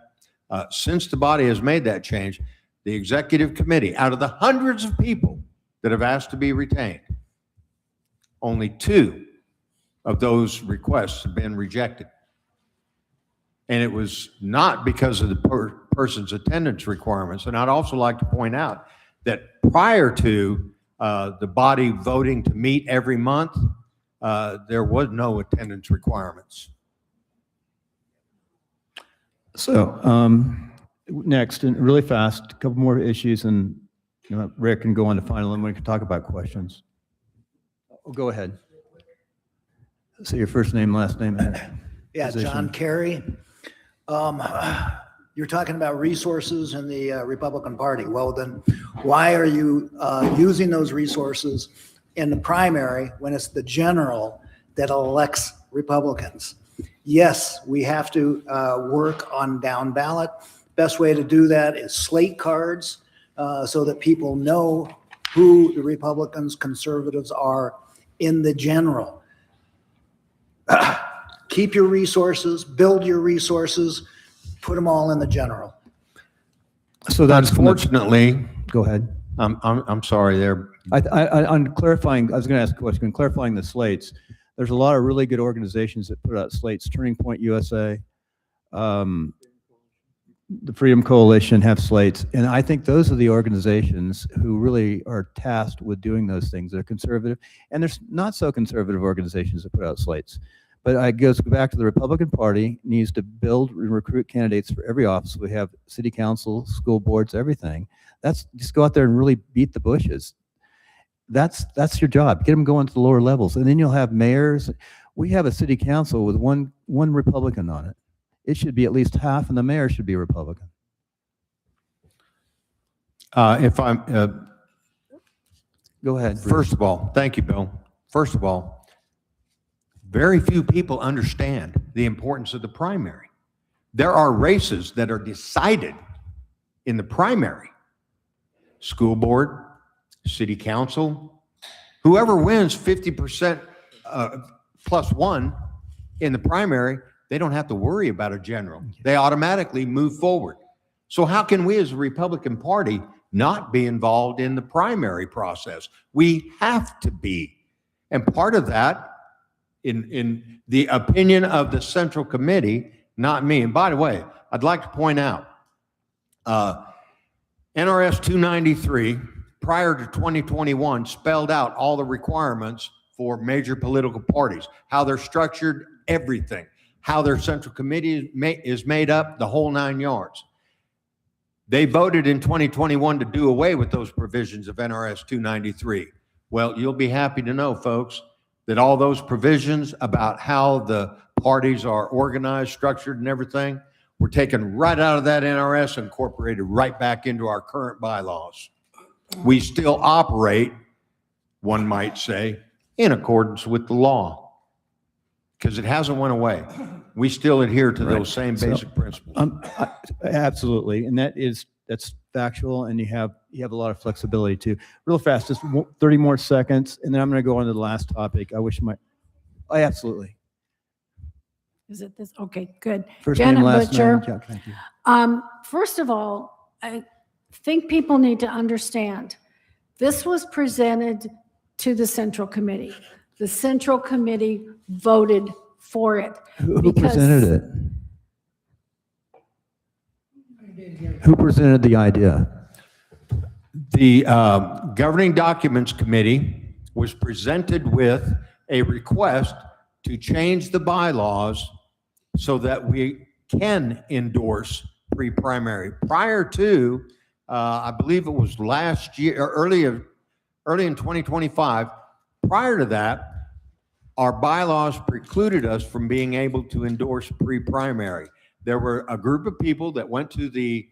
since the body has made that change, the executive committee, out of the hundreds of people that have asked to be retained, only 2 of those requests have been rejected. And it was not because of the person's attendance requirements. And I'd also like to point out that prior to the body voting to meet every month, there was no attendance requirements. So next, and really fast, a couple more issues, and Rick can go on to final, and we can talk about questions. Oh, go ahead. Say your first name, last name. And Yeah, position. John Kerry. You're talking about resources in the Republican Party. Well, then why are you using those resources in the primary when it's the general that elects Republicans? Yes, we have to work on down ballot. Best way to do that is slate cards so that people know who the Republicans, conservatives are in the general. Keep your resources, build your resources, put them all in the general. So that's Unfortunately, go ahead. I'm sorry there. On clarifying, I was going to ask a question. Clarifying the slates, there's a lot of really good organizations that put out slates. Turning Point USA, the Freedom Coalition have slates, and I think those are the organizations who really are tasked with doing those things. They're conservative, and there's not so conservative organizations that put out slates. But it goes back to the Republican Party needs to build and recruit candidates for every office. We have city council, school boards, everything. That's just go out there and really beat the bushes. That's your job. Get them going to the lower levels, and then you'll have mayors. We have a city council with one Republican on it. It should be at least half, and the mayor should be a Republican. If I'm Go ahead. Bruce. First of all, thank you, Bill. First of all, very few people understand the importance of the primary. There are races that are decided in the primary. School board, city council, whoever wins 50% plus 1 in the primary, they don't have to worry about a general. They automatically move forward. So how can we as a Republican Party not be involved in the primary process? We have to be. And part of that, in the opinion of the Central Committee, not me. And by the way, I'd like to point out, NRS 293, prior to 2021, spelled out all the requirements for major political parties, how they're structured, everything, how their Central Committee is made up, the whole 9 yards. They voted in 2021 to do away with those provisions of NRS 293. Well, you'll be happy to know, folks, that all those provisions about how the parties are organized, structured, and everything were taken right out of that NRS and incorporated right back into our current bylaws. We still operate, one might say, in accordance with the law, because it hasn't went away. We still adhere to those same basic principles. Absolutely, and that's factual, and you have a lot of flexibility too. Real fast, just 30 more seconds, and then I'm going to go on to the last topic. Absolutely. Is it this? Okay, good. First name, Janet last Butcher. name. Yeah, thank you. First of all, I think people need to understand this was presented to the Central Committee. The Central Committee voted for it. Who presented it? Who presented the idea? The Governing Documents Committee was presented with a request to change the bylaws so that we can endorse pre-primary. Prior to, I believe it was last year, or early in 2025, prior to that, our bylaws precluded us from being able to endorse pre-primary. There were a group of people that went to the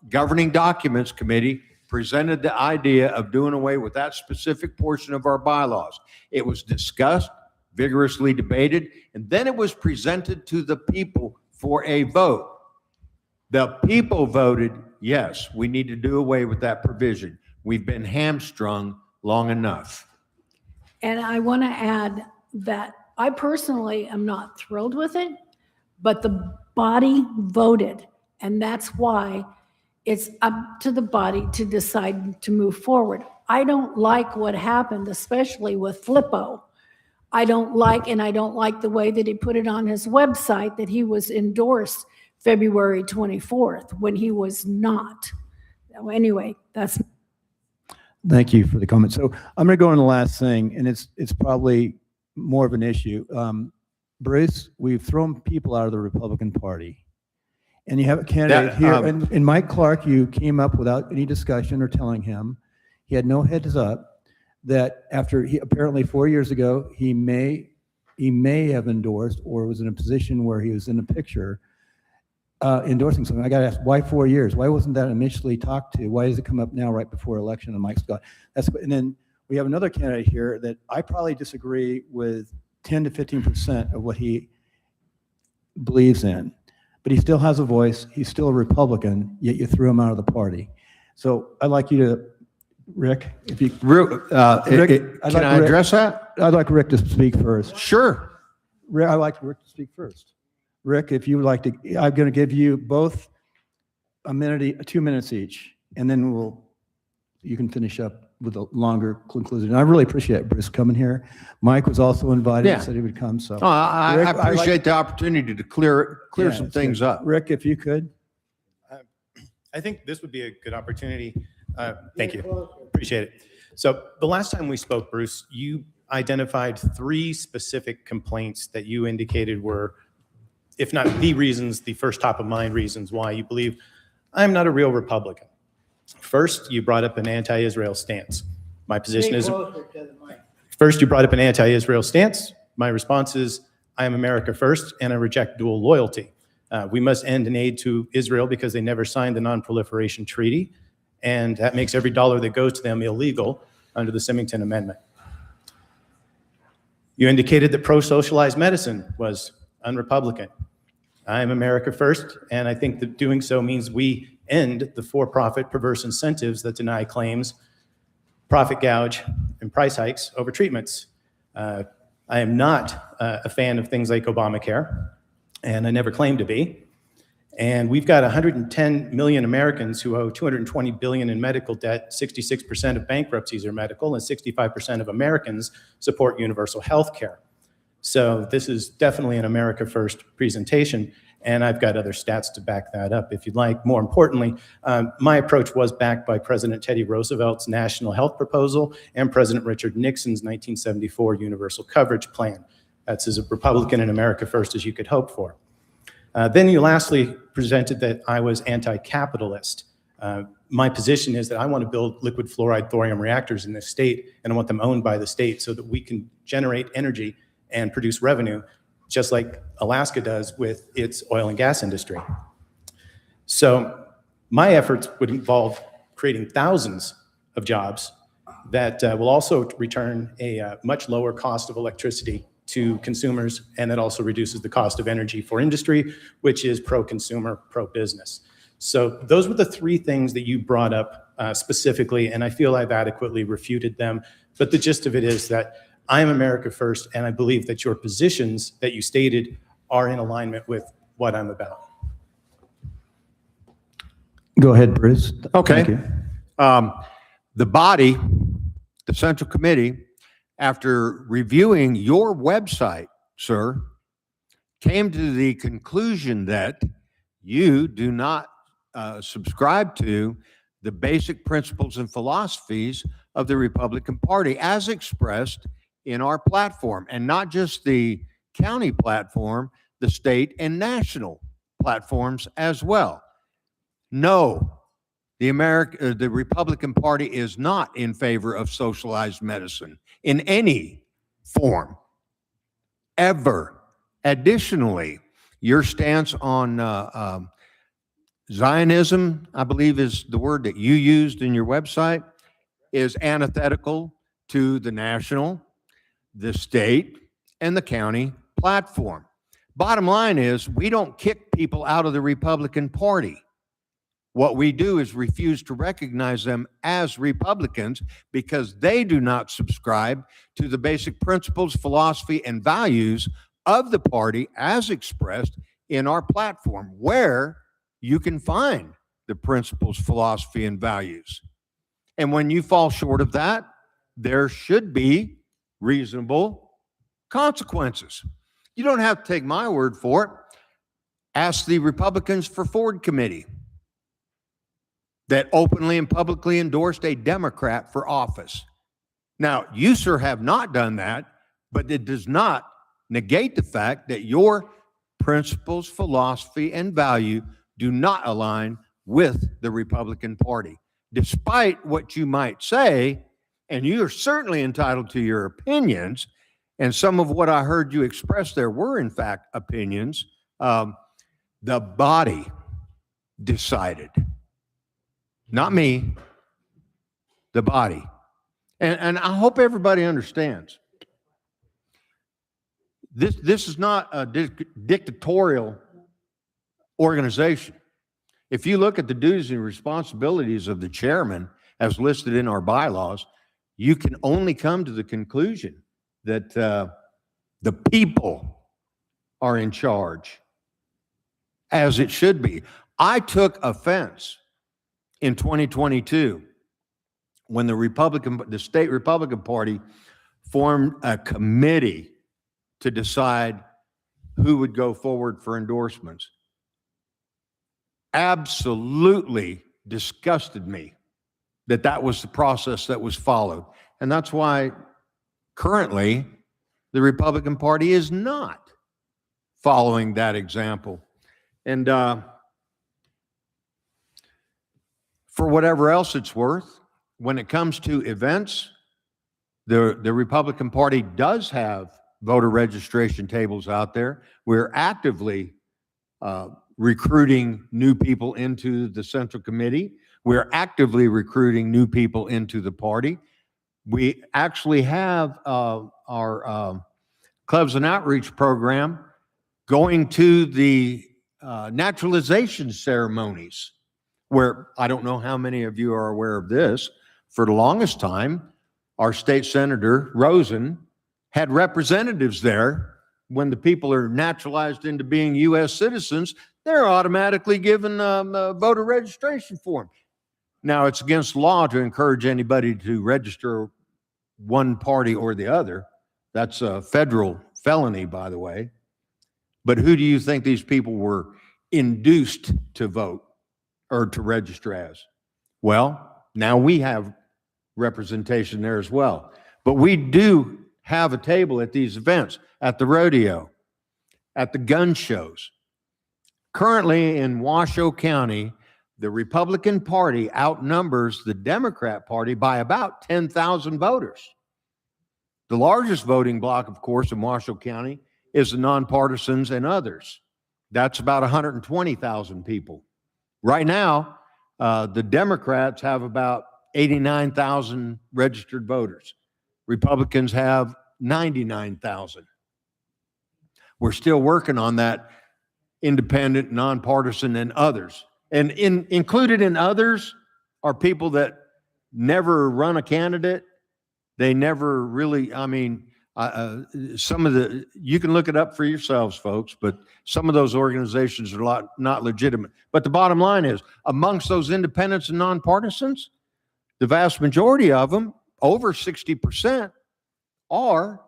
Governing Documents Committee, presented the idea of doing away with that specific portion of our bylaws. It was discussed, vigorously debated, and then it was presented to the people for a vote. The people voted, yes, we need to do away with that provision. We've been hamstrung long enough. And I want to add that I personally am not thrilled with it, but the body voted. And that's why it's up to the body to decide to move forward. I don't like what happened, especially with Flippo. I don't like the way that he put it on his website that he was endorsed February 24th when he was not. Anyway, that's. Thank you for the comment. So I'm going to go on the last thing, and it's probably more of an issue. Bruce, we've thrown people out of the Republican Party. And you have a candidate here, and Mike Clark, you came up without any discussion or telling him. He had no heads up that after apparently 4 years ago, he may have endorsed or was in a position where he was in a picture endorsing something. I got to ask, why 4 years? Why wasn't that initially talked to? Why does it come up now right before election? And Mike Scott. And then we have another candidate here that I probably disagree with 10 to 15% of what he believes in. But he still has a voice. He's still a Republican, yet you threw him out of the party. So I'd like you to, Rick, if you... Can I address that? I'd like Rick to speak first. Sure. Rick, I'd like Rick to speak first. Rick, if you would like to, I'm going to give you both a minute, 2 minutes each, and then you can finish up with a longer conclusion. And I really appreciate Bruce coming here. Mike was also invited, Yeah. said he would come. So I Rick, appreciate the opportunity to clear some things up. Rick, if you could. I think this would be a good opportunity. Thank you. Appreciate it. So the last time we spoke, Bruce, you identified 3 specific complaints that you indicated were, if not the reasons, the first top of mind reasons why you believe I'm not a real Republican. First, you brought up an anti-Israel stance. My position is, first you brought up an anti-Israel stance. My response is, I am America first, and I reject dual loyalty. We must end an aid to Israel because they never signed the Non-Proliferation Treaty, and that makes every dollar that goes to them illegal under the Symington Amendment. You indicated that pro-socialized medicine was un-Republican. I am America first, and I think that doing so means we end the for-profit perverse incentives that deny claims, profit gouge, and price hikes over treatments. I am not a fan of things like Obamacare, and I never claimed to be. And we've got 110 million Americans who owe $220 billion in medical debt. 66% of bankruptcies are medical, and 65% of Americans support universal health care. So this is definitely an America First presentation, and I've got other stats to back that up if you'd like. More importantly, my approach was backed by President Teddy Roosevelt's national health proposal and President Richard Nixon's 1974 universal coverage plan. That's as a Republican and America First as you could hope for. Then you lastly presented that I was anti-capitalist. My position is that I want to build liquid fluoride thorium reactors in this state, and I want them owned by the state so that we can generate energy and produce revenue, just like Alaska does with its oil and gas industry. So my efforts would involve creating thousands of jobs that will also return a much lower cost of electricity to consumers, and that also reduces the cost of energy for industry, which is pro-consumer, pro-business. So those were the three things that you brought up specifically, and I feel I've adequately refuted them. But the gist of it is that I am America first, and I believe that your positions that you stated are in alignment with what I'm about. Go ahead, Bruce. Okay. Thank you. The body, the Central Committee, after reviewing your website, sir, came to the conclusion that you do not subscribe to the basic principles and philosophies of the Republican Party as expressed in our platform, and not just the county platform, the state and national platforms as well. No, the Republican Party is not in favor of socialized medicine in any form, ever. Additionally, your stance on Zionism, I believe is the word that you used in your website, is antithetical to the national, the state, and the county platform. Bottom line is, we don't kick people out of the Republican Party. What we do is refuse to recognize them as Republicans because they do not subscribe to the basic principles, philosophy, and values of the party as expressed in our platform, where you can find the principles, philosophy, and values. And when you fall short of that, there should be reasonable consequences. You don't have to take my word for it. Ask the Republicans for Ford Committee that openly and publicly endorsed a Democrat for office. Now, you, sir, have not done that, but it does not negate the fact that your principles, philosophy, and value do not align with the Republican Party. Despite what you might say, and you are certainly entitled to your opinions, and some of what I heard you express there were, in fact, opinions, the body decided. Not me, the body. And I hope everybody understands. This is not a dictatorial organization. If you look at the duties and responsibilities of the chairman as listed in our bylaws, you can only come to the conclusion that the people are in charge, as it should be. I took offense in 2022 when the state Republican Party formed a committee to decide who would go forward for endorsements. Absolutely disgusted me that was the process that was followed. And that's why currently the Republican Party is not following that example. And for whatever else it's worth, when it comes to events, the Republican Party does have voter registration tables out there. We're actively recruiting new people into the Central Committee. We're actively recruiting new people into the party. We actually have our Clubs and Outreach program going to the naturalization ceremonies, where I don't know how many of you are aware of this. For the longest time, our state senator, Rosen, had representatives there. When the people are naturalized into being U.S. citizens, they're automatically given a voter registration form. Now, it's against law to encourage anybody to register one party or the other. That's a federal felony, by the way. But who do you think these people were induced to vote or to register as? Well, now we have representation there as well. But we do have a table at these events, at the rodeo, at the gun shows, Currently in Washoe County, the Republican Party outnumbers the Democrat Party by about 10,000 voters. The largest voting bloc, of course, in Washoe County is the nonpartisans and others. That's about 120,000 people. Right now, the Democrats have about 89,000 registered voters. Republicans have 99,000. We're still working on that independent, nonpartisan, and others. And included in others are people that never run a candidate. They never really, some of you can look it up for yourselves, folks, but some of those organizations are not legitimate. But the bottom line is, amongst those independents and nonpartisans, the vast majority of them, over 60%, are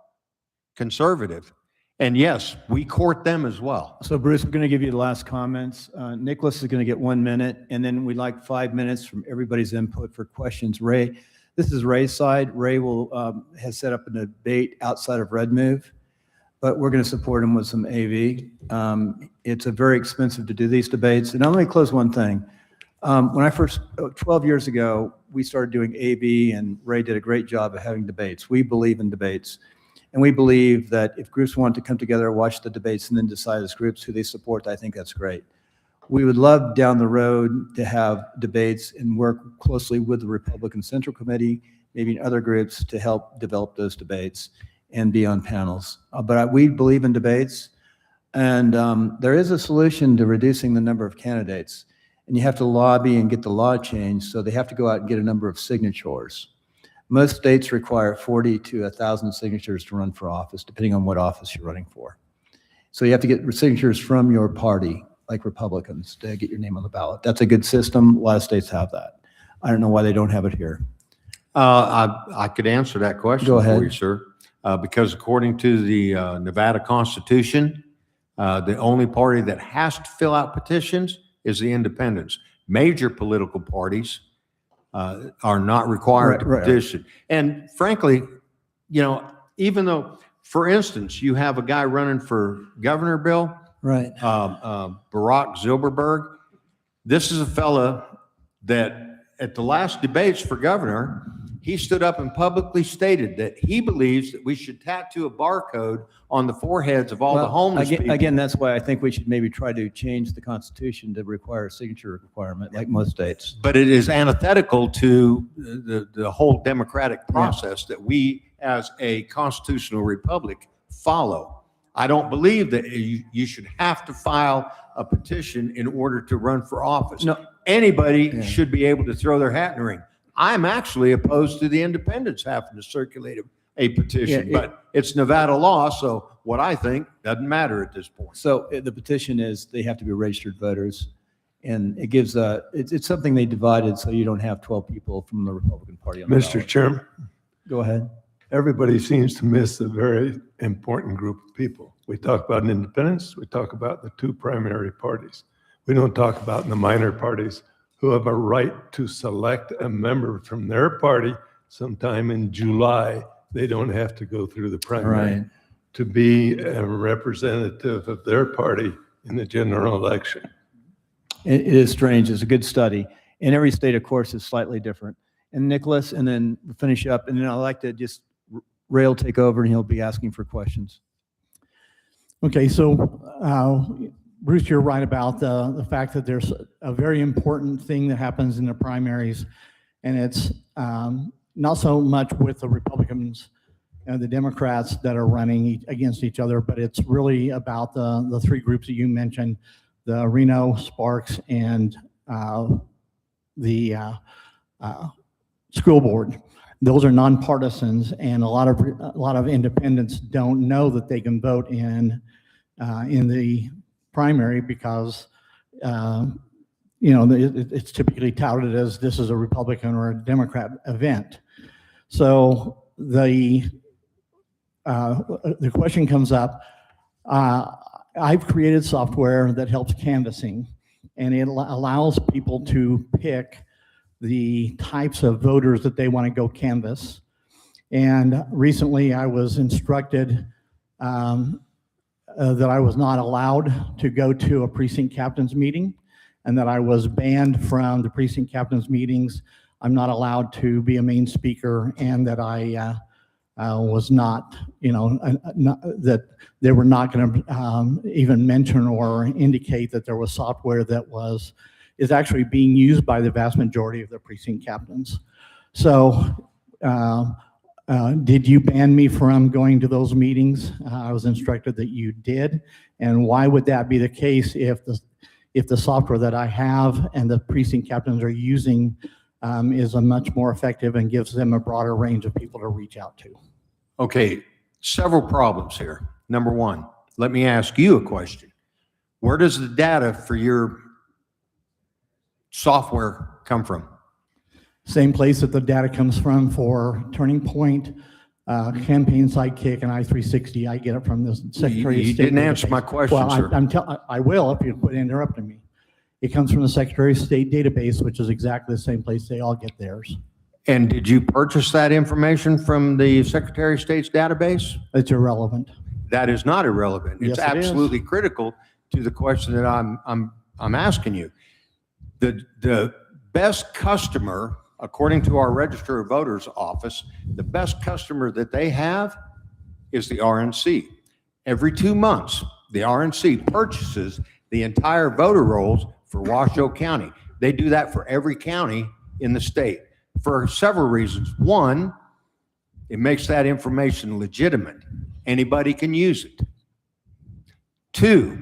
conservative. And yes, we court them as well. So Bruce, we're going to give you the last comments. Nicholas is going to get 1 minute, and then we'd like 5 minutes from everybody's input for questions. Ray, this is Ray's side. Ray has set up a debate outside of Redmove, but we're going to support him with some AV. It's very expensive to do these debates. And let me close one thing. When I first, 12 years ago, we started doing AV, and Ray did a great job of having debates. We believe in debates. And we believe that if groups want to come together, watch the debates, and then decide as groups who they support, I think that's great. We would love down the road to have debates and work closely with the Republican Central Committee, maybe other groups, to help develop those debates and be on panels. But we believe in debates, and there is a solution to reducing the number of candidates. And you have to lobby and get the law changed, so they have to go out and get a number of signatures. Most states require 40 to 1,000 signatures to run for office, depending on what office you're running for. So you have to get signatures from your party, like Republicans, to get your name on the ballot. That's a good system. A lot of states have that. I don't know why they don't have it here. I could answer that question Go ahead. for you, sir. Because according to the Nevada Constitution, the only party that has to fill out petitions is the independents. Major political parties are not required to petition. And frankly, even though, for instance, you have a guy running for governor, Bill, Right. Barack Zilberberg. This is a fella that at the last debates for governor, he stood up and publicly stated that he believes that we should tattoo a barcode on the foreheads of all the homeless people. Again, that's why I think we should maybe try to change the Constitution to require a signature requirement, like most states. But it is antithetical to the whole democratic process that we, as a constitutional republic, follow. I don't believe that you should have to file a petition in order to run for office. No. Anybody should be able to throw their hat in the ring. I'm actually opposed to the independents having to circulate a petition, but it's Nevada law, so what I think doesn't matter at this point. So the petition is they have to be registered voters, and it gives it's something they divided so you don't have 12 people from the Republican Party on the Mr. ballot. Chairman, Go ahead. everybody seems to miss a very important group of people. We talk about independents, we talk about the two primary parties. We don't talk about the minor parties who have a right to select a member from their party sometime in July. They don't have to go through the primary to be a representative of their party in the general election. It is strange. It's a good study. And every state, of course, is slightly different. And Nicholas, and then we'll finish up. And then I'd like to just, Ray will take over and he'll be asking for questions. Okay, so Bruce, you're right about the fact that there's a very important thing that happens in the primaries, and it's not so much with the Republicans and the Democrats that are running against each other, but it's really about the three groups that you mentioned, the Reno, Sparks, and the school board. Those are nonpartisans, and a lot of independents don't know that they can vote in the primary because it's typically touted as this is a Republican or a Democrat event. So the question comes up. I've created software that helps canvassing, and it allows people to pick the types of voters that they want to go canvass. And recently I was instructed that I was not allowed to go to a precinct captain's meeting, and that I was banned from the precinct captain's meetings. I'm not allowed to be a main speaker, and that I was not, that they were not going to even mention or indicate that there was software that is actually being used by the vast majority of the precinct captains. So did you ban me from going to those meetings? I was instructed that you did. And why would that be the case if the software that I have and the precinct captains are using is a much more effective and gives them a broader range of people to reach out to? Okay, several problems here. Number one, let me ask you a question. Where does the data for your software come from? Same place that the data comes from for Turning Point, Campaign Sidekick, and I360. I get it from the Secretary of State. You didn't answer my question, sir. Well, I will if you quit interrupting me. It comes from the Secretary of State database, which is exactly the same place they all get theirs. And did you purchase that information from the Secretary of State's database? It's irrelevant. That is not irrelevant. It's Yes, it is. absolutely critical to the question that I'm asking you. The best customer, according to our Register of Voters office, the best customer that they have is the RNC. Every 2 months, the RNC purchases the entire voter rolls for Washoe County. They do that for every county in the state for several reasons. One, it makes that information legitimate. Anybody can use it. Two,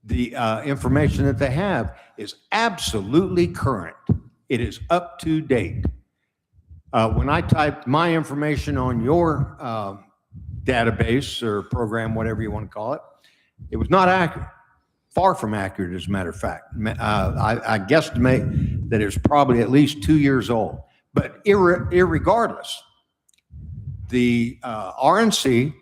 the information that they have is absolutely current. It is up to date. When I typed my information on your database or program, whatever you want to call it, it was not accurate. Far from accurate, as a matter of fact. I guesstimate that it's probably at least 2 years old. But irregardless, the RNC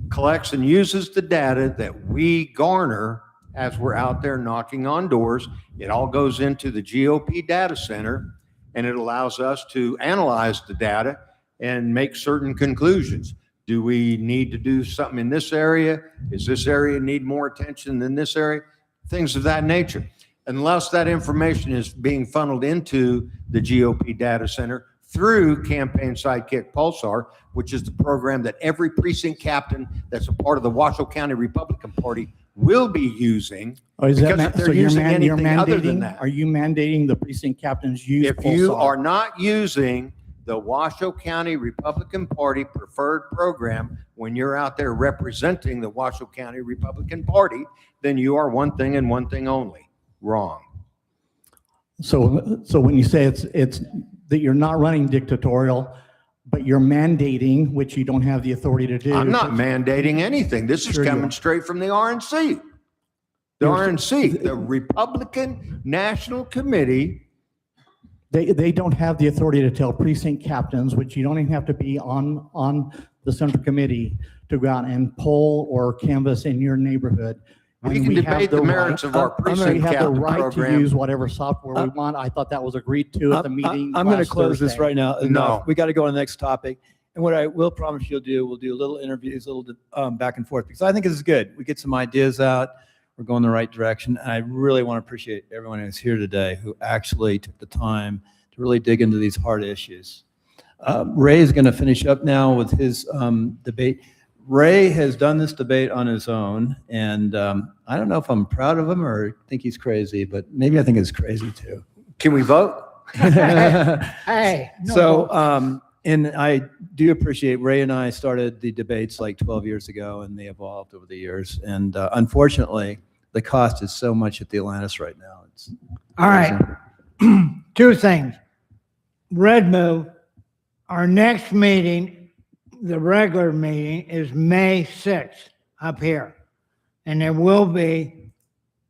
collects and uses the data that we garner as we're out there knocking on doors. It all goes into the GOP data center, and it allows us to analyze the data and make certain conclusions. Do we need to do something in this area? Is this area need more attention than this area? Things of that nature. Unless that information is being funneled into the GOP data center through Campaign Sidekick Pulsar, which is the program that every precinct captain that's a part of the Washoe County Republican Party will be using. Oh, is because that if they're so using anything other than mandating? that. Are you mandating the precinct captains use If you Pulsar? are not using the Washoe County Republican Party preferred program when you're out there representing the Washoe County Republican Party, then you are one thing and one thing only, wrong. So when you say it's that you're not running dictatorial, but you're mandating, which you don't have the authority to do. I'm not mandating anything. This is Sure you coming are. straight from the RNC. The RNC, the Republican National Committee. They don't have the authority to tell precinct captains, which you don't even have to be on the central committee, to go out and poll or canvass in your neighborhood. We And can have debate the merits of our we precinct have the captain right to program. use whatever software we want. I thought that was agreed to at the meeting. I'm going to last close this Thursday. right now. No. Enough. We got to go on the next topic. And what I will promise you'll do, we'll do little interviews, little back and forth, because I think this is good. We get some ideas out. We're going the right direction. And I really want to appreciate everyone who's here today who actually took the time to really dig into these hard issues. Ray is going to finish up now with his debate. Ray has done this debate on his own, and I don't know if I'm proud of him or think he's crazy, but maybe I think he's crazy too. Can we vote? Hey. no So, and I do appreciate, Ray and I started the debates like 12 years ago, and they evolved over the years. And unfortunately, the cost is so much at the Atlantis right now. It's All right. Two things. Redmove, our next meeting, the regular meeting, is May 6th up here. And there will be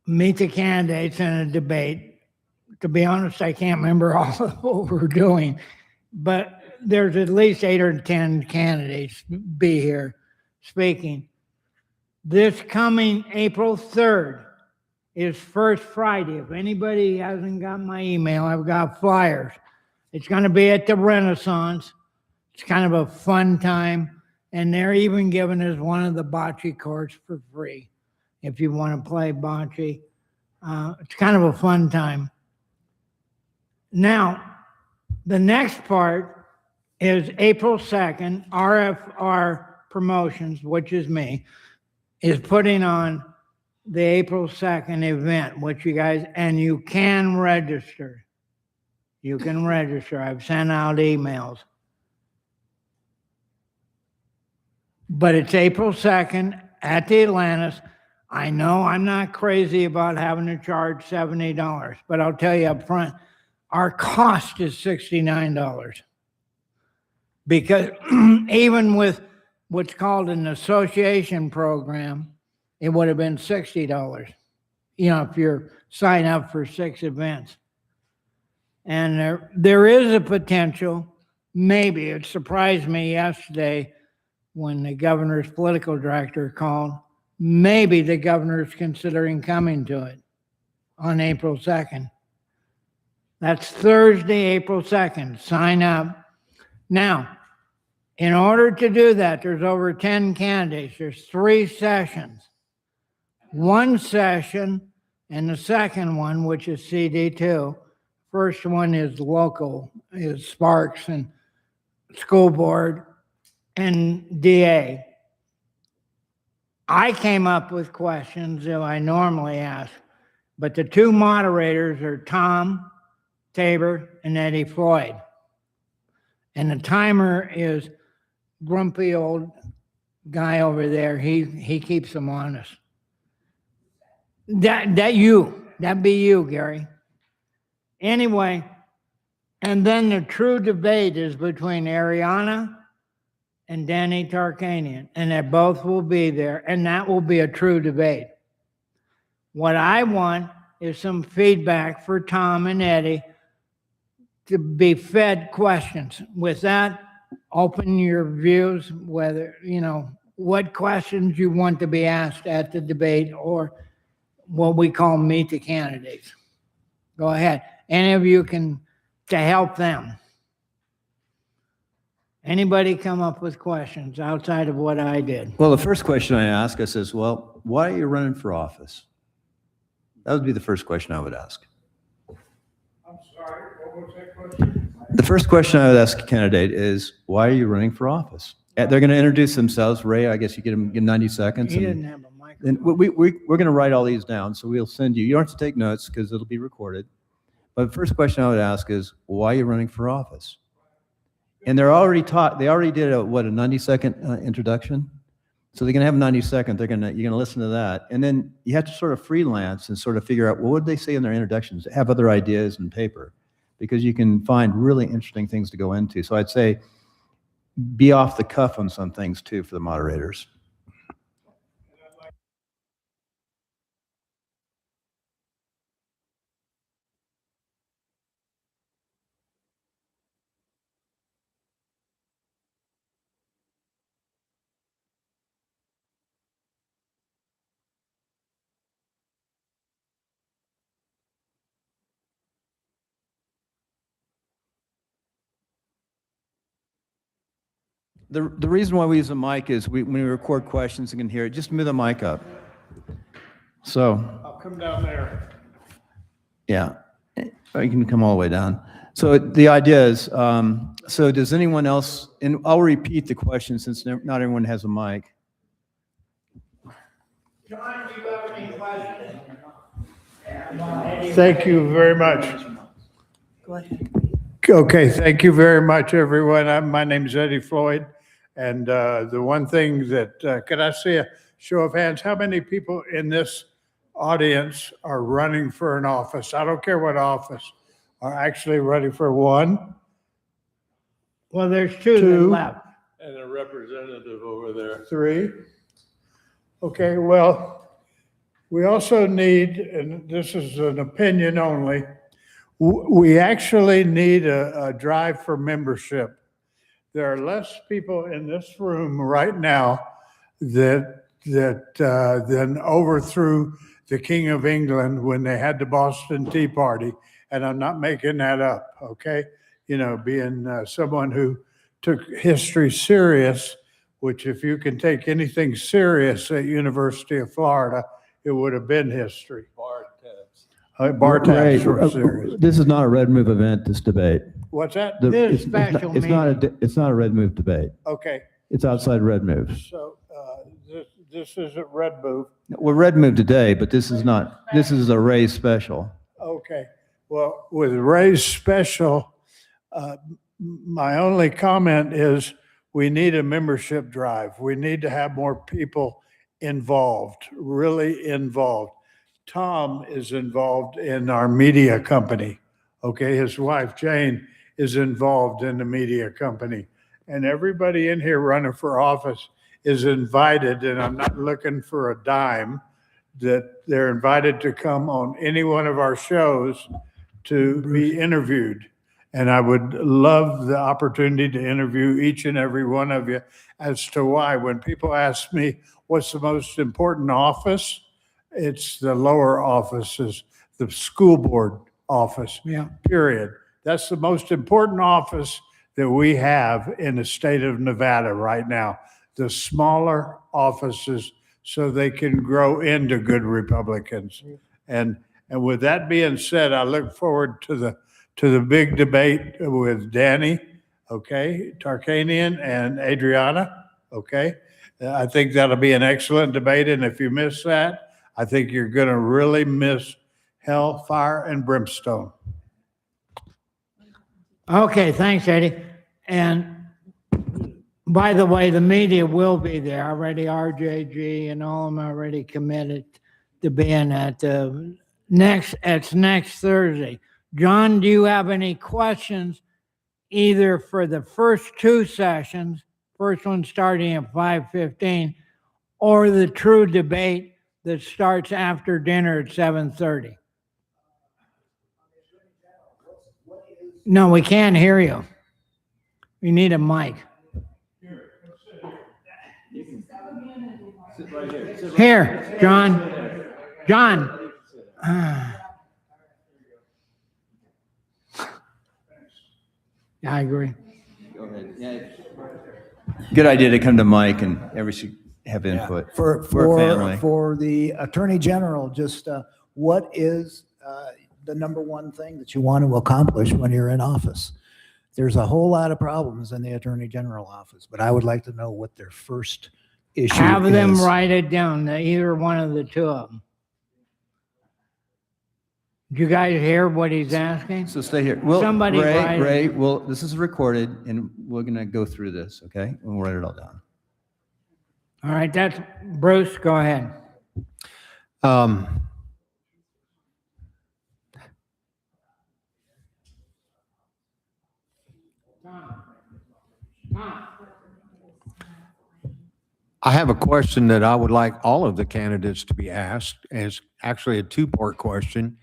meet the candidates and a debate. To be honest, I can't remember all of what we're doing, but there's at least 8 or 10 candidates be here speaking. This coming April 3rd is First Friday. If anybody hasn't got my email, I've got flyers. It's going to be at the Renaissance. It's kind of a fun time. And they're even giving us one of the bocce courts for free if you want to play bocce. It's kind of a fun time. Now, the next part is April 2nd, RFR Promotions, which is me, is putting on the April 2nd event, which you guys, and you can register. You can register. I've sent out emails. But it's April 2nd at the Atlantis. I know I'm not crazy about having to charge $70, but I'll tell you up front, our cost is $69. Because even with what's called an association program, it would have been $60, if you're sign up for 6 events. And there is a potential, maybe, it surprised me yesterday when the governor's political director called, maybe the governor's considering coming to it on April 2nd. That's Thursday, April 2nd. Sign up. Now, in order to do that, there's over 10 candidates. There's 3 sessions. One session and the second one, which is CD2. First one is local, is Sparks and school board and DA. I came up with questions that I normally ask, but the 2 moderators are Tom Tabor and Eddie Floyd. And the timer is grumpy old guy over there. He keeps them honest. That'd be you, Gary. Anyway, and then the true debate is between Ariana and Danny Tarkanian, and they both will be there, and that will be a true debate. What I want is some feedback for Tom and Eddie to be fed questions. With that, open your views, whether, what questions you want to be asked at the debate, or what we call meet the candidates. Go ahead. Any of you can, to help them. Anybody come up with questions outside of what I did? Well, the first question I ask, I says, well, why are you running for office? That would be the first question I would ask. I'm sorry, what was that question? The first question I would ask a candidate is, why are you running for office? They're going to introduce themselves. Ray, I guess you give 90 seconds. He didn't have a microphone. And we're going to write all these down, so we'll send you. You don't have to take notes because it'll be recorded. But the first question I would ask is, why are you running for office? And they already did a 90-second introduction. So they're going to have 90 seconds. You're going to listen to that. And then you have to sort of freelance and sort of figure out, well, what did they say in their introductions? Have other ideas in paper, because you can find really interesting things to go into. So I'd say be off the cuff on some things too for the moderators. The reason why we use a mic is when we record questions, you can hear it. Just move the mic up. So, I'll come down there. yeah, or you can come all the way down. So the idea is, so does anyone else, and I'll repeat the question since not everyone has a mic. John, do you have any questions? Thank you very much. Go ahead. Okay, thank you very much, everyone. My name is Eddie Floyd, and the one thing that, can I see a show of hands? How many people in this audience are running for an office? I don't care what office, are actually running for one? Well, there's two left. And a representative over there. 3? Okay, well, we also need, and this is an opinion only, we actually need a drive for membership. There are less people in this room right now that than overthrew the King of England when they had the Boston Tea Party, and I'm not making that up. Okay, being someone who took history serious, which if you can take anything serious at University of Florida, it would have been history. Bar tabs were serious. This is not a Red Move event, this debate. What's that? This It's not- special it's not a meeting. It's not a Red Move debate. Okay, It's outside Red Move. so this isn't Redmove. We're Red Move today, but this is not, this is a Ray's special. Okay, well, with Ray's special, my only comment is we need a membership drive. We need to have more people involved, really involved. Tom is involved in our media company. Okay, his wife Jane is involved in the media company. And everybody in here running for office is invited, and I'm not looking for a dime, that they're invited to come on any one of our shows to be interviewed. And I would love the opportunity to interview each and every one of you as to why. When people ask me, what's the most important office? It's the lower offices, the school board office, period. That's the most important office that we have in the state of Nevada right now. The smaller offices, so they can grow into good Republicans. And with that being said, I look forward to the big debate with Danny, okay, Tarkanian and Adriana, okay? I think that'll be an excellent debate, and if you miss that, I think you're gonna really miss hell, fire, and brimstone. Okay, thanks, Eddie. And by the way, the media will be there already. RJG and all of them are already committed to being at it's next Thursday. John, do you have any questions either for the first two sessions, first one starting at 5:15, or the true debate that starts after dinner at 7:30? No, we can't hear you. We need a mic. Here, John. John. Yeah, I agree. Go ahead. Yeah. Good idea to come to Mike and everybody should have input. We're a family. For the Attorney General, just what is the number one thing that you want to accomplish when you're in office? There's a whole lot of problems in the Attorney General office, but I would like to know what their first issue is. Have them write it down, either one of the two of them. Did you guys hear what he's asking? So stay here. Well, Somebody write it. Ray, well, this is recorded and we're gonna go through this, okay? And we'll write it all down. All right, that's Bruce, go ahead. I have a question that I would like all of the candidates to be asked, and it's actually a two-part question.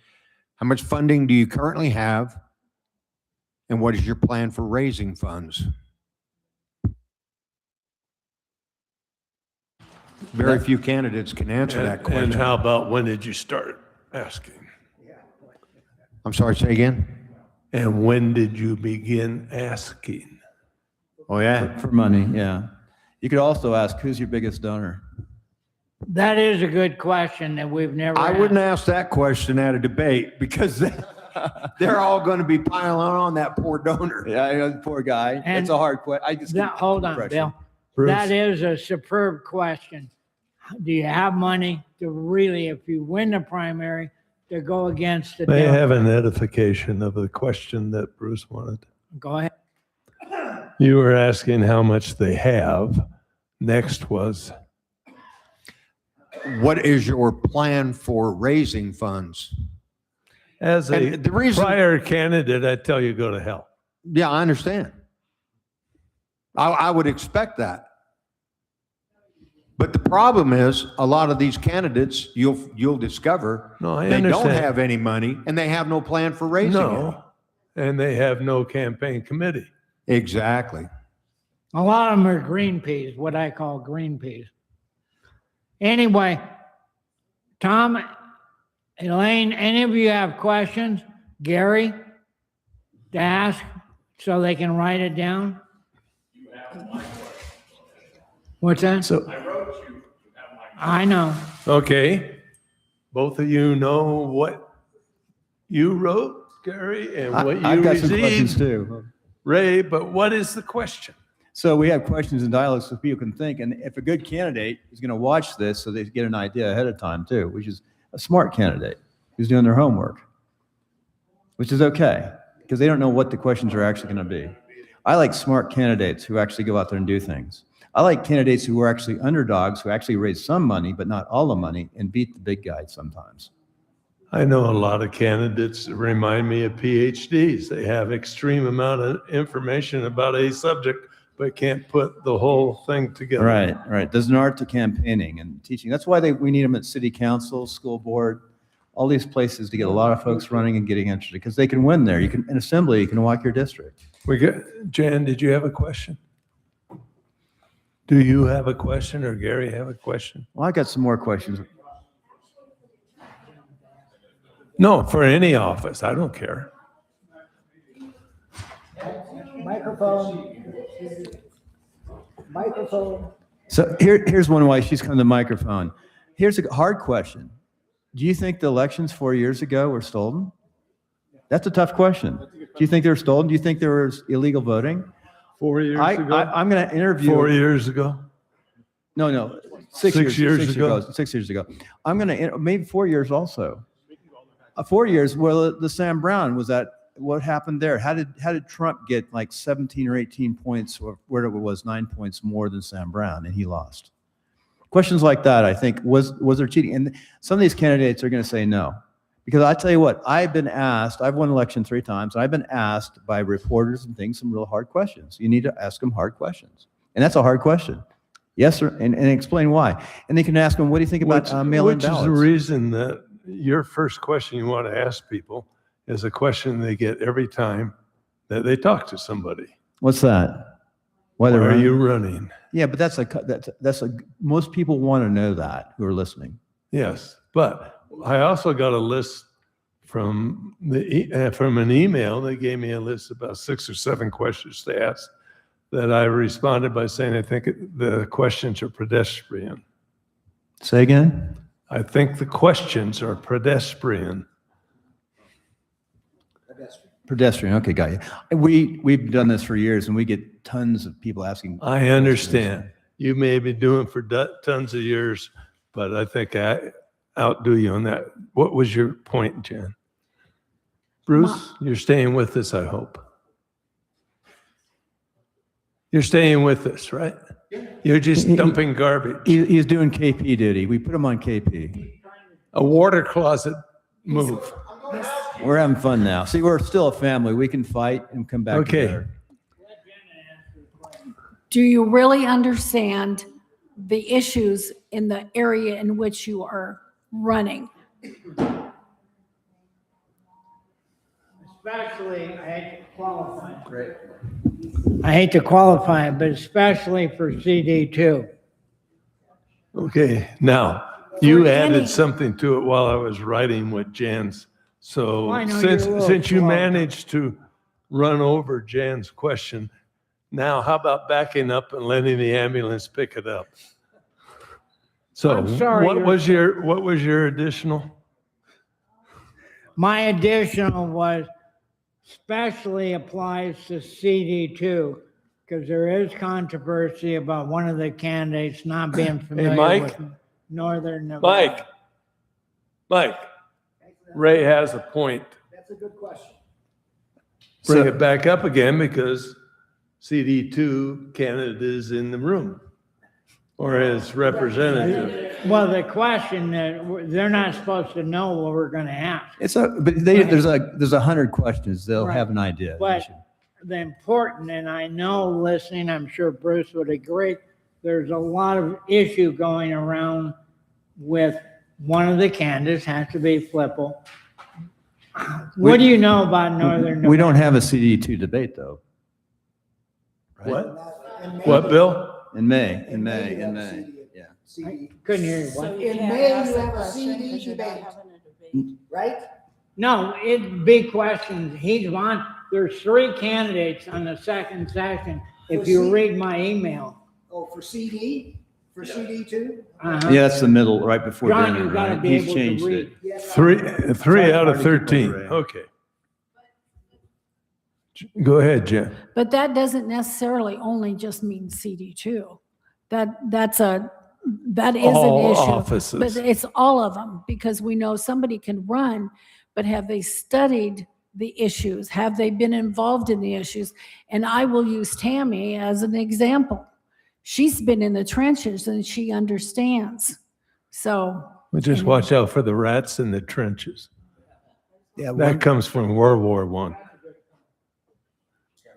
How much funding do you currently have? And what is your plan for raising funds? Very few candidates can answer that And question. how about when did you start asking? I'm sorry, say again? And when did you begin asking? Oh, yeah. For money, yeah. You could also ask, who's your biggest donor? That is a good question that we've never I asked. wouldn't ask that question at a debate because they're all going to be piling on that poor donor. Yeah, poor guy. And It's a hard question. Hold on, Bill. That is a superb question. Do you have money to really, if you win the primary, to go against the May I have Democrat? an edification of the question that Bruce wanted? Go ahead. You were asking how much they have. Next was, What is your plan for raising funds? as a And the reason- prior candidate, I tell you, go to hell. Yeah, I understand. I would expect that. But the problem is, a lot of these candidates, you'll discover, No, I they don't understand. have any money and they have no plan for raising it. No, and they have no campaign committee. Exactly. A lot of them are green peas, what I call green peas. Anyway, Tom, Elaine, any of you have questions? Gary, to ask so they can write it down? What's that? So, I know. Okay. Both of you know what you wrote, Gary, and what I've you got some questions received, too. Ray, but what is the question? So we have questions and dialogues so people can think. And if a good candidate is going to watch this so they get an idea ahead of time too, which is a smart candidate who's doing their homework, which is okay because they don't know what the questions are actually going to be. I like smart candidates who actually go out there and do things. I like candidates who are actually underdogs, who actually raise some money, but not all the money, and beat the big guys sometimes. I know a lot of candidates that remind me of PhDs. They have extreme amount of information about a subject, but can't put the whole thing together. Right. There's an art to campaigning and teaching. That's why we need them at city council, school board, all these places to get a lot of folks running and getting interested because they can win there. You can, in assembly, you can walk your district. Jan, did you have a question? Do you have a question or Gary have a question? Well, I got some more questions. No, for any office. I don't care. Microphone. So here's one why she's come to the microphone. Here's a hard question. Do you think the elections 4 years ago were stolen? That's a tough question. Do you think they were stolen? Do you think there was illegal voting? 4 years ago? I'm going to interview. 4 years ago? No. 6 years ago. 6 years ago. I'm going to, maybe 4 years also. 4 years, well, the Sam Brown, was that, what happened there? How did Trump get like 17 or 18 points, or whatever it was, 9 points more than Sam Brown, and he lost? Questions like that, I think, was there cheating? And some of these candidates are going to say no. Because I tell you what, I've won election 3 times, and I've been asked by reporters and things some real hard questions. You need to ask them hard questions. And that's a hard question. Yes, sir, and explain why. And they can ask them, what do you think about mail-in ballots? Which is the reason that your first question you want to ask people is a question they get every time that they talk to somebody. What's that? Why are you running? Yeah, but that's most people want to know that who are listening. Yes, but I also got a list from an email. They gave me a list of about 6 or 7 questions they asked that I responded by saying I think the questions are pedestrian. Say again? I think the questions are pedestrian. Pedestrian. Okay, got you. We've done this for years, and we get tons of people asking. I understand. You may be doing for tons of years, but I think I outdo you on that. What was your point, Jan? Bruce, you're staying with us, I hope. You're staying with us, right? You're just dumping garbage. He's doing KP duty. We put him on KP. A water closet move. We're having fun now. See, we're still a family. We can fight and come back together. Do you really understand the issues in the area in which you are running? Especially, I hate to qualify. I hate to qualify, but especially for CD2. Okay, now, you added something to it while I was writing with Jan's. So since you managed to run over Jan's question, now how about backing up and letting the ambulance pick it up? So what was your additional? My additional was especially applies to CD2 because there is controversy about one of the candidates not being familiar with Northern Nevada. Mike, Ray has a point. That's a good question. Bring it back up again because CD2 candidate is in the room or is representative. Well, the question that they're not supposed to know what we're going to ask. There's 100 questions. They'll have an idea. But the important, and I know listening, I'm sure Bruce would agree, there's a lot of issue going around with one of the candidates has to be Flipple. What do you know about Northern Nevada? We don't have a CD2 debate, though. Right? What, Bill? In May. Yeah. I couldn't hear you. What? In May, you have a CD debate, right? No, it's big questions. There's 3 candidates on the second session. If you read my email. Oh, for CD? for CD2? Yeah, that's the middle, right before John, dinner, you gotta right? be He's able to changed read. it. Three out of 13. Okay. Go ahead, Jen. But that doesn't necessarily only just mean CD2. That is an All issue. offices. But it's all of them, because we know somebody can run, but have they studied the issues? Have they been involved in the issues? And I will use Tammy as an example. She's been in the trenches and she understands. So. Well, just watch out for the rats in the trenches. Yeah, That comes from World War I.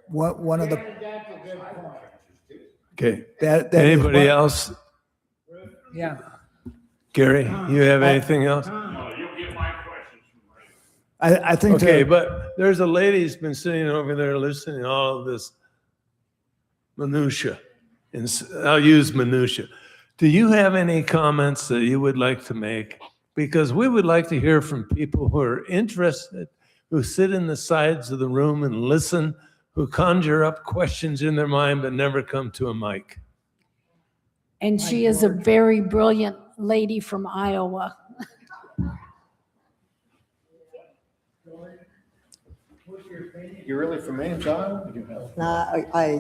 one of the, Okay. that is Anybody what- else? Yeah. Gary, you have anything else? I think. Okay, but there's a lady who's been sitting over there listening to all of this minutia, and I'll use minutia. Do you have any comments that you would like to make? Because we would like to hear from people who are interested, who sit in the sides of the room and listen, who conjure up questions in their mind but never come to a mic. And she is a very brilliant lady from Iowa. You really from Ames, Iowa?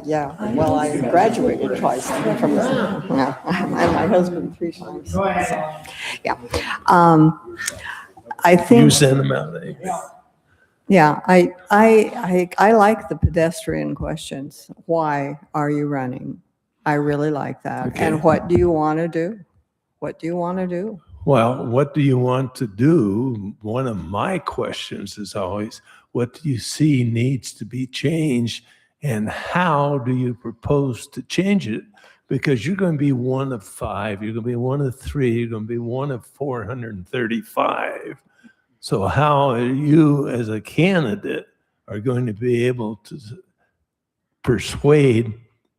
Yeah, well, I graduated twice from, yeah, and my husband 3 times. Go ahead. Yeah. I think. You send them out, eh? Yeah, I like the pedestrian questions. Why are you running? I really like that. Okay. And what do you want to do? What do you want to do? Well, what do you want to do? One of my questions is always, what do you see needs to be changed, and how do you propose to change it? Because you're going to be one of 5, you're going to be one of 3, you're going to be one of 435. So how are you as a candidate are going to be able to persuade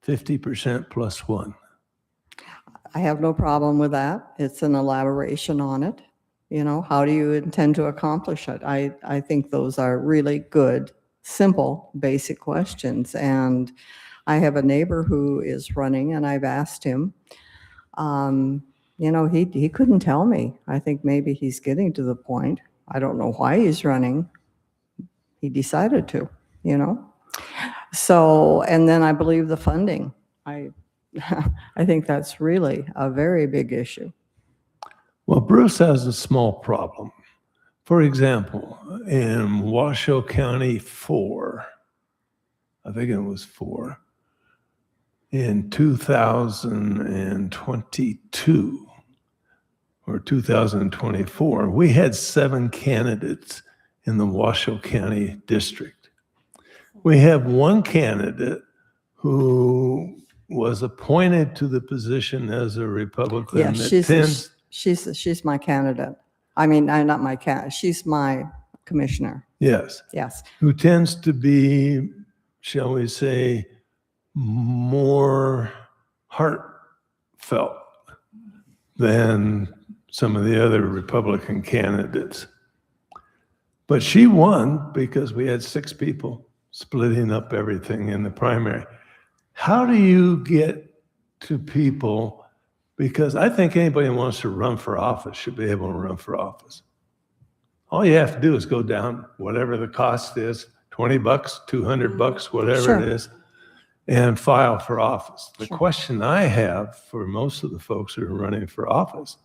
50% plus 1? I have no problem with that. It's an elaboration on it. You know, how do you intend to accomplish it? I think those are really good, simple, basic questions. And I have a neighbor who is running, and I've asked him. You know, he couldn't tell me. I think maybe he's getting to the point. I don't know why he's running. He decided to, you know. So, and then I believe the funding. I think that's really a very big issue. Well, Bruce has a small problem. For example, in Washoe County 4, I think it was 4, in 2022 or 2024, we had 7 candidates in the Washoe County district. We have one candidate who was appointed to the position as a Republican. Yeah, that she's my candidate. I mean, not my candidate. She's my commissioner. Yes. Yes. Who tends to be, shall we say, more heartfelt than some of the other Republican candidates. But she won because we had 6 people splitting up everything in the primary. How do you get to people? Because I think anybody who wants to run for office should be able to run for office. All you have to do is go down, whatever the cost is, $20, $200, whatever Sure. it is, and file for office. The question I have for most of the folks who are running for office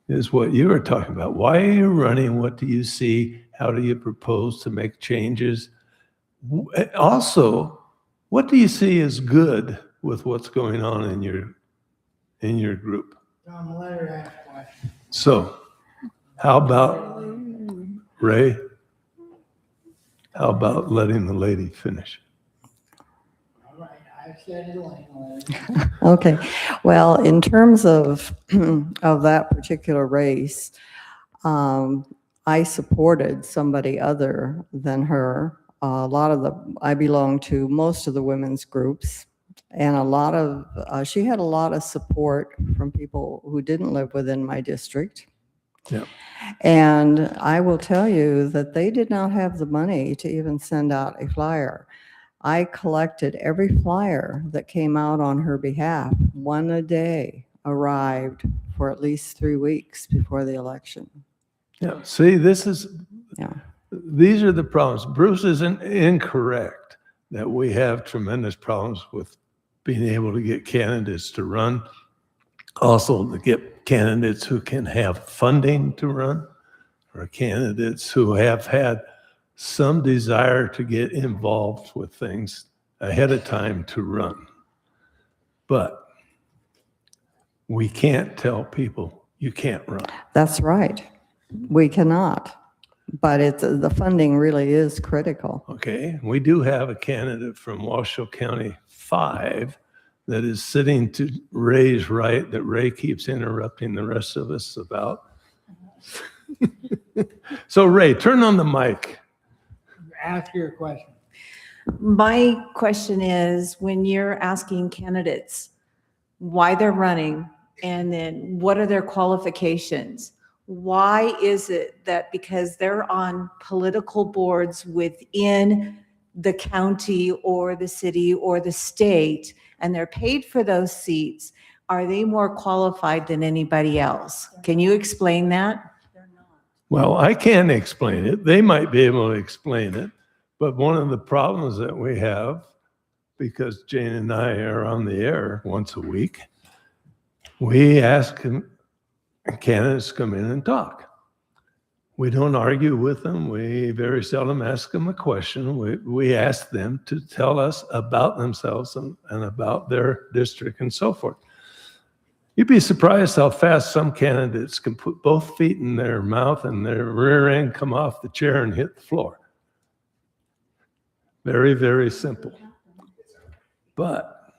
is what you were talking about. Why are you running? What do you see? How do you propose to make changes? Also, what do you see as good with what's going on in your group? Tom, let her ask questions. So, how about Ray? How about letting the lady finish? All right, I said Elaine. Okay. Well, in terms of that particular race, I supported somebody other than her. I belong to most of the women's groups, and she had a lot of support from people who didn't live within my district. Yeah. And I will tell you that they did not have the money to even send out a flyer. I collected every flyer that came out on her behalf, one a day. arrived for at least 3 weeks before the election. Yeah, see, Yeah. these are the problems. Bruce isn't incorrect that we have tremendous problems with being able to get candidates to run. Also, to get candidates who can have funding to run, or candidates who have had some desire to get involved with things ahead of time to run. But we can't tell people you can't run. That's right. We cannot. But the funding really is critical. Okay, we do have a candidate from Washoe County 5 that is sitting to Ray's right, that Ray keeps interrupting the rest of us about. So Ray, turn on the mic. Ask your question. My question is, when you're asking candidates why they're running, and then what are their qualifications? Why is it that because they're on political boards within the county or the city or the state, and they're paid for those seats, are they more qualified than anybody else? Can you explain that? Well, I can't explain it. They might be able to explain it. But one of the problems that we have, because Jane and I are on the air once a week, we ask candidates to come in and talk. We don't argue with them. We very seldom ask them a question. We ask them to tell us about themselves and about their district and so forth. You'd be surprised how fast some candidates can put both feet in their mouth and their rear end come off the chair and hit the floor. Very, very simple. But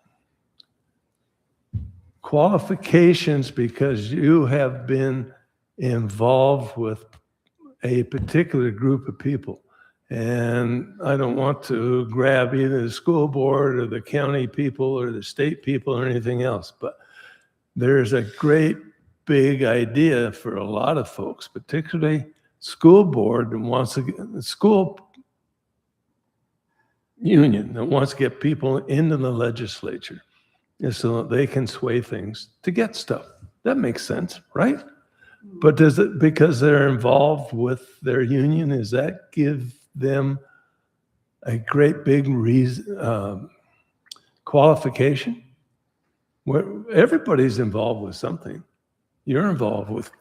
qualifications, because you have been involved with a particular group of people. And I don't want to grab either the school board or the county people or the state people or anything else, but there's a great big idea for a lot of folks, particularly school board that wants to get the school union that wants to get people into the legislature so that they can sway things to get stuff. That makes sense, right? But does it, because they're involved with their union, does that give them a great big reason, qualification? Where everybody's involved with something. You're involved with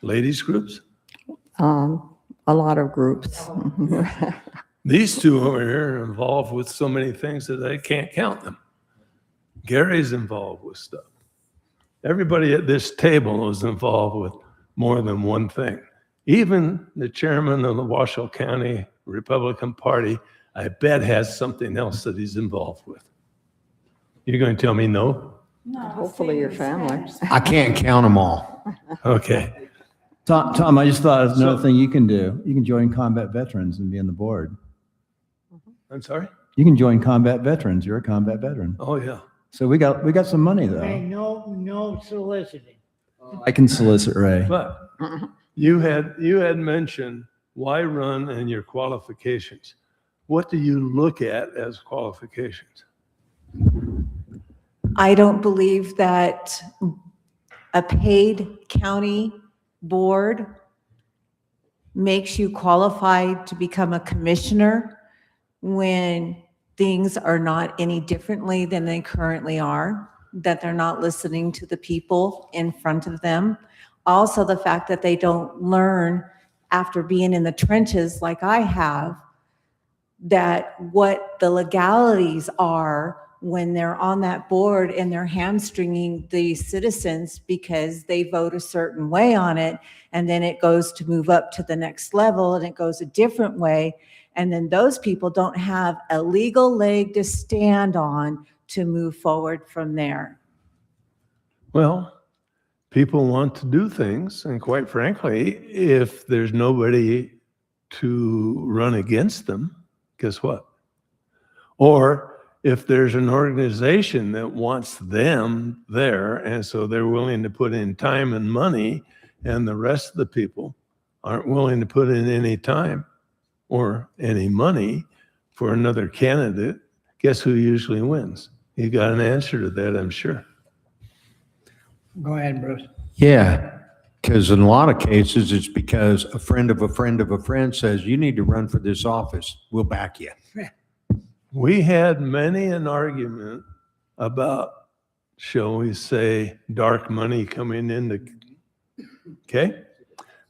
ladies groups. A lot of groups. These two over here are involved with so many things that I can't count them. Gary's involved with stuff. Everybody at this table is involved with more than one thing. Even the chairman of the Washoe County Republican Party, I bet has something else that he's involved with. You're going to tell me no? No. Hopefully your family. I can't count them all. Okay. Tom, I just thought of another thing you can do. You can join combat veterans and be on the board. I'm sorry? You can join combat veterans. You're a combat veteran. Oh, yeah. So we got some money Hey, though. no soliciting. I can solicit Ray. But you had mentioned why run and your qualifications. What do you look at as qualifications? I don't believe that a paid county board makes you qualified to become a commissioner when things are not any differently than they currently are, that they're not listening to the people in front of them. Also, the fact that they don't learn after being in the trenches like I have, that what the legalities are when they're on that board and they're hamstringing the citizens because they vote a certain way on it, and then it goes to move up to the next level and it goes a different way. And then those people don't have a legal leg to stand on to move forward from there. Well, people want to do things, and quite frankly, if there's nobody to run against them, guess what? Or if there's an organization that wants them there, and so they're willing to put in time and money, and the rest of the people aren't willing to put in any time or any money for another candidate, guess who usually wins? You got an answer to that, I'm sure. Go ahead, Bruce. Yeah, because in a lot of cases, it's because a friend of a friend of a friend says, you need to run for this office. We'll back you. We had many an argument about, shall we say, dark money coming into, okay?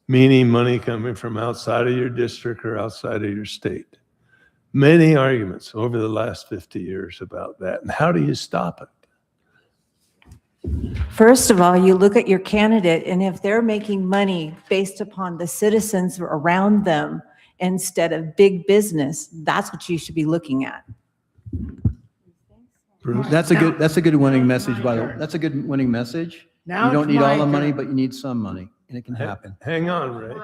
Meaning money coming from outside of your district or outside of your state. Many arguments over the last 50 years about that. And how do you stop it? First of all, you look at your candidate, and if they're making money based upon the citizens around them instead of big business, that's what you should be looking at. Bruce? That's a good winning message, by the way. That's a good winning message. Now You don't it's need all my the money, turn. but you need some money, and it can happen. Hang on, Ray.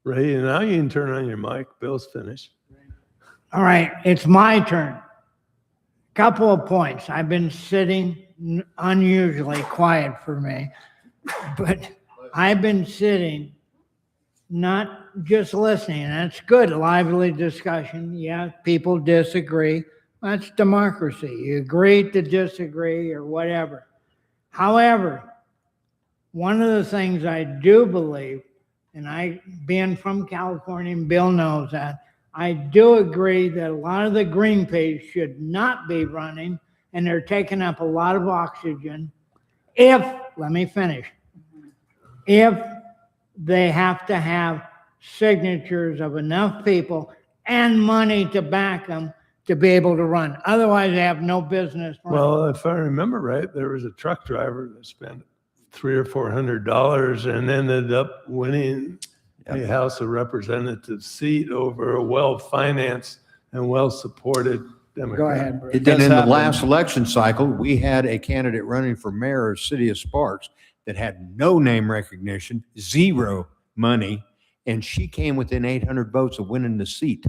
Ray, now you can turn on your mic. Bill's finished. All right, it's my turn. Couple of points. I've been sitting unusually quiet for me, but I've been sitting, not just listening. That's good, lively discussion. Yeah, people disagree. That's democracy. You agree to disagree or whatever. However, one of the things I do believe, and I, being from California, and Bill knows that, I do agree that a lot of the green peas should not be running, and they're taking up a lot of oxygen if, let me finish, if they have to have signatures of enough people and money to back them to be able to run. Otherwise, they have no business running. Well, if I remember right, there was a truck driver that spent $300 or $400 and ended up winning a House of Representatives seat over a well-financed and well-supported Democrat. Go ahead, Bruce. It does And in happen. the last election cycle, we had a candidate running for mayor of the city of Sparks that had no name recognition, zero money, and she came within 800 votes of winning the seat.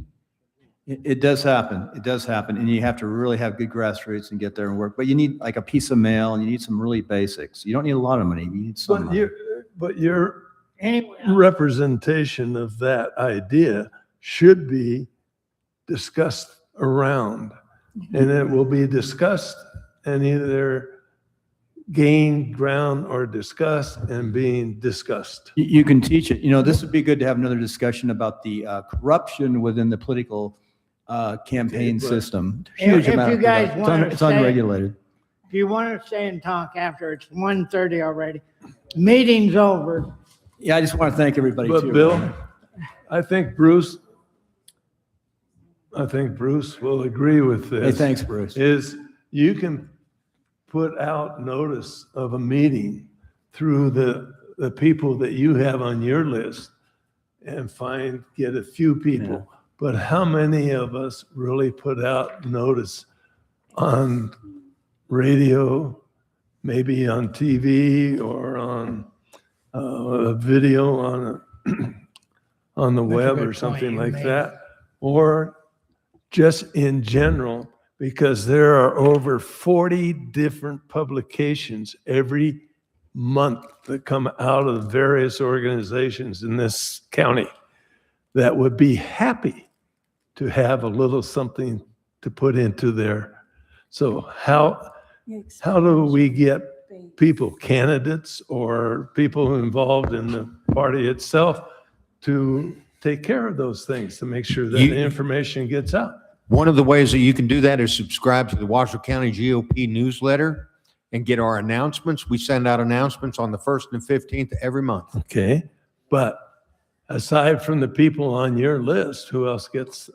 It does happen. It does happen. And you have to really have good grassroots and get there and work. But you need like a piece of mail and you need some really basics. You don't need a lot of money. You need some money. But your Anyway, representation of that idea should be discussed around, and it will be discussed and either gain ground or discussed and being discussed. You can teach it. You know, this would be good to have another discussion about the corruption within the political campaign Okay, but- system. If Huge you amount of guys corruption. wanna It's say- unregulated. if you want to stay and talk after, it's 1:30 already. Meeting's over. Yeah, I just want to thank everybody But too. Bill, I think Bruce will agree with Hey, this. thanks, Bruce. Is you can put out notice of a meeting through the people that you have on your list and get a few people. Yeah. But how many of us really put out notice on radio, maybe on TV or on a video on the That's a web good or point something you like made. that? Or just in general, because there are over 40 different publications every month that come out of various organizations in this county that would be happy to have a little something to put into there. So how do we get people, candidates or people involved in the party itself, to take care of those things, to make sure that the information gets out? One of the ways that you can do that is subscribe to the Washoe County GOP newsletter and get our announcements. We send out announcements on the 1st and 15th every month. Okay, but aside from the people on your list, who else gets?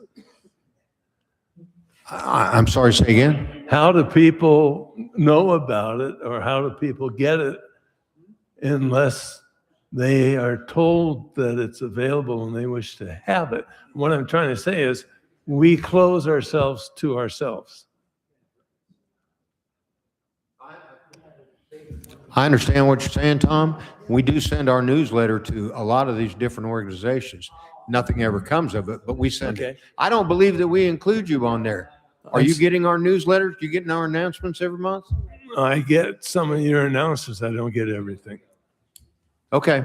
I'm sorry, say again? How do people know about it, or how do people get it unless they are told that it's available and they wish to have it? What I'm trying to say is we close ourselves to ourselves. I understand what you're saying, Tom. We do send our newsletter to a lot of these different organizations. Nothing ever comes of it, but we send it. Okay. I don't believe that we include you on there. Are you getting our newsletters? You getting our announcements every month? I get some of your announcements. I don't get everything. Okay.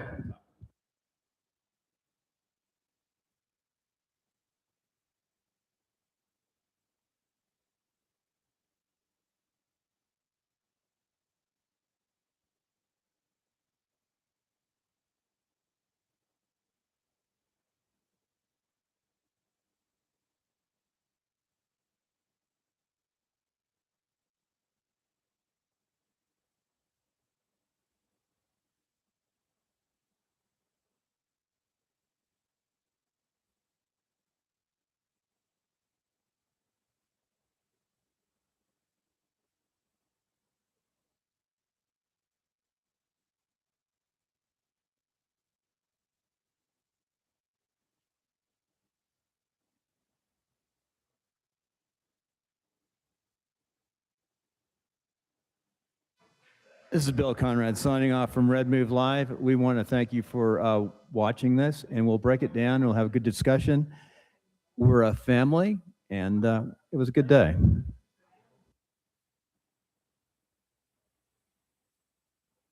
This is Bill Conrad signing off from Redmove Live. We want to thank you for watching this, and we'll break it down. We'll have a good discussion. We're a family, and it was a good day.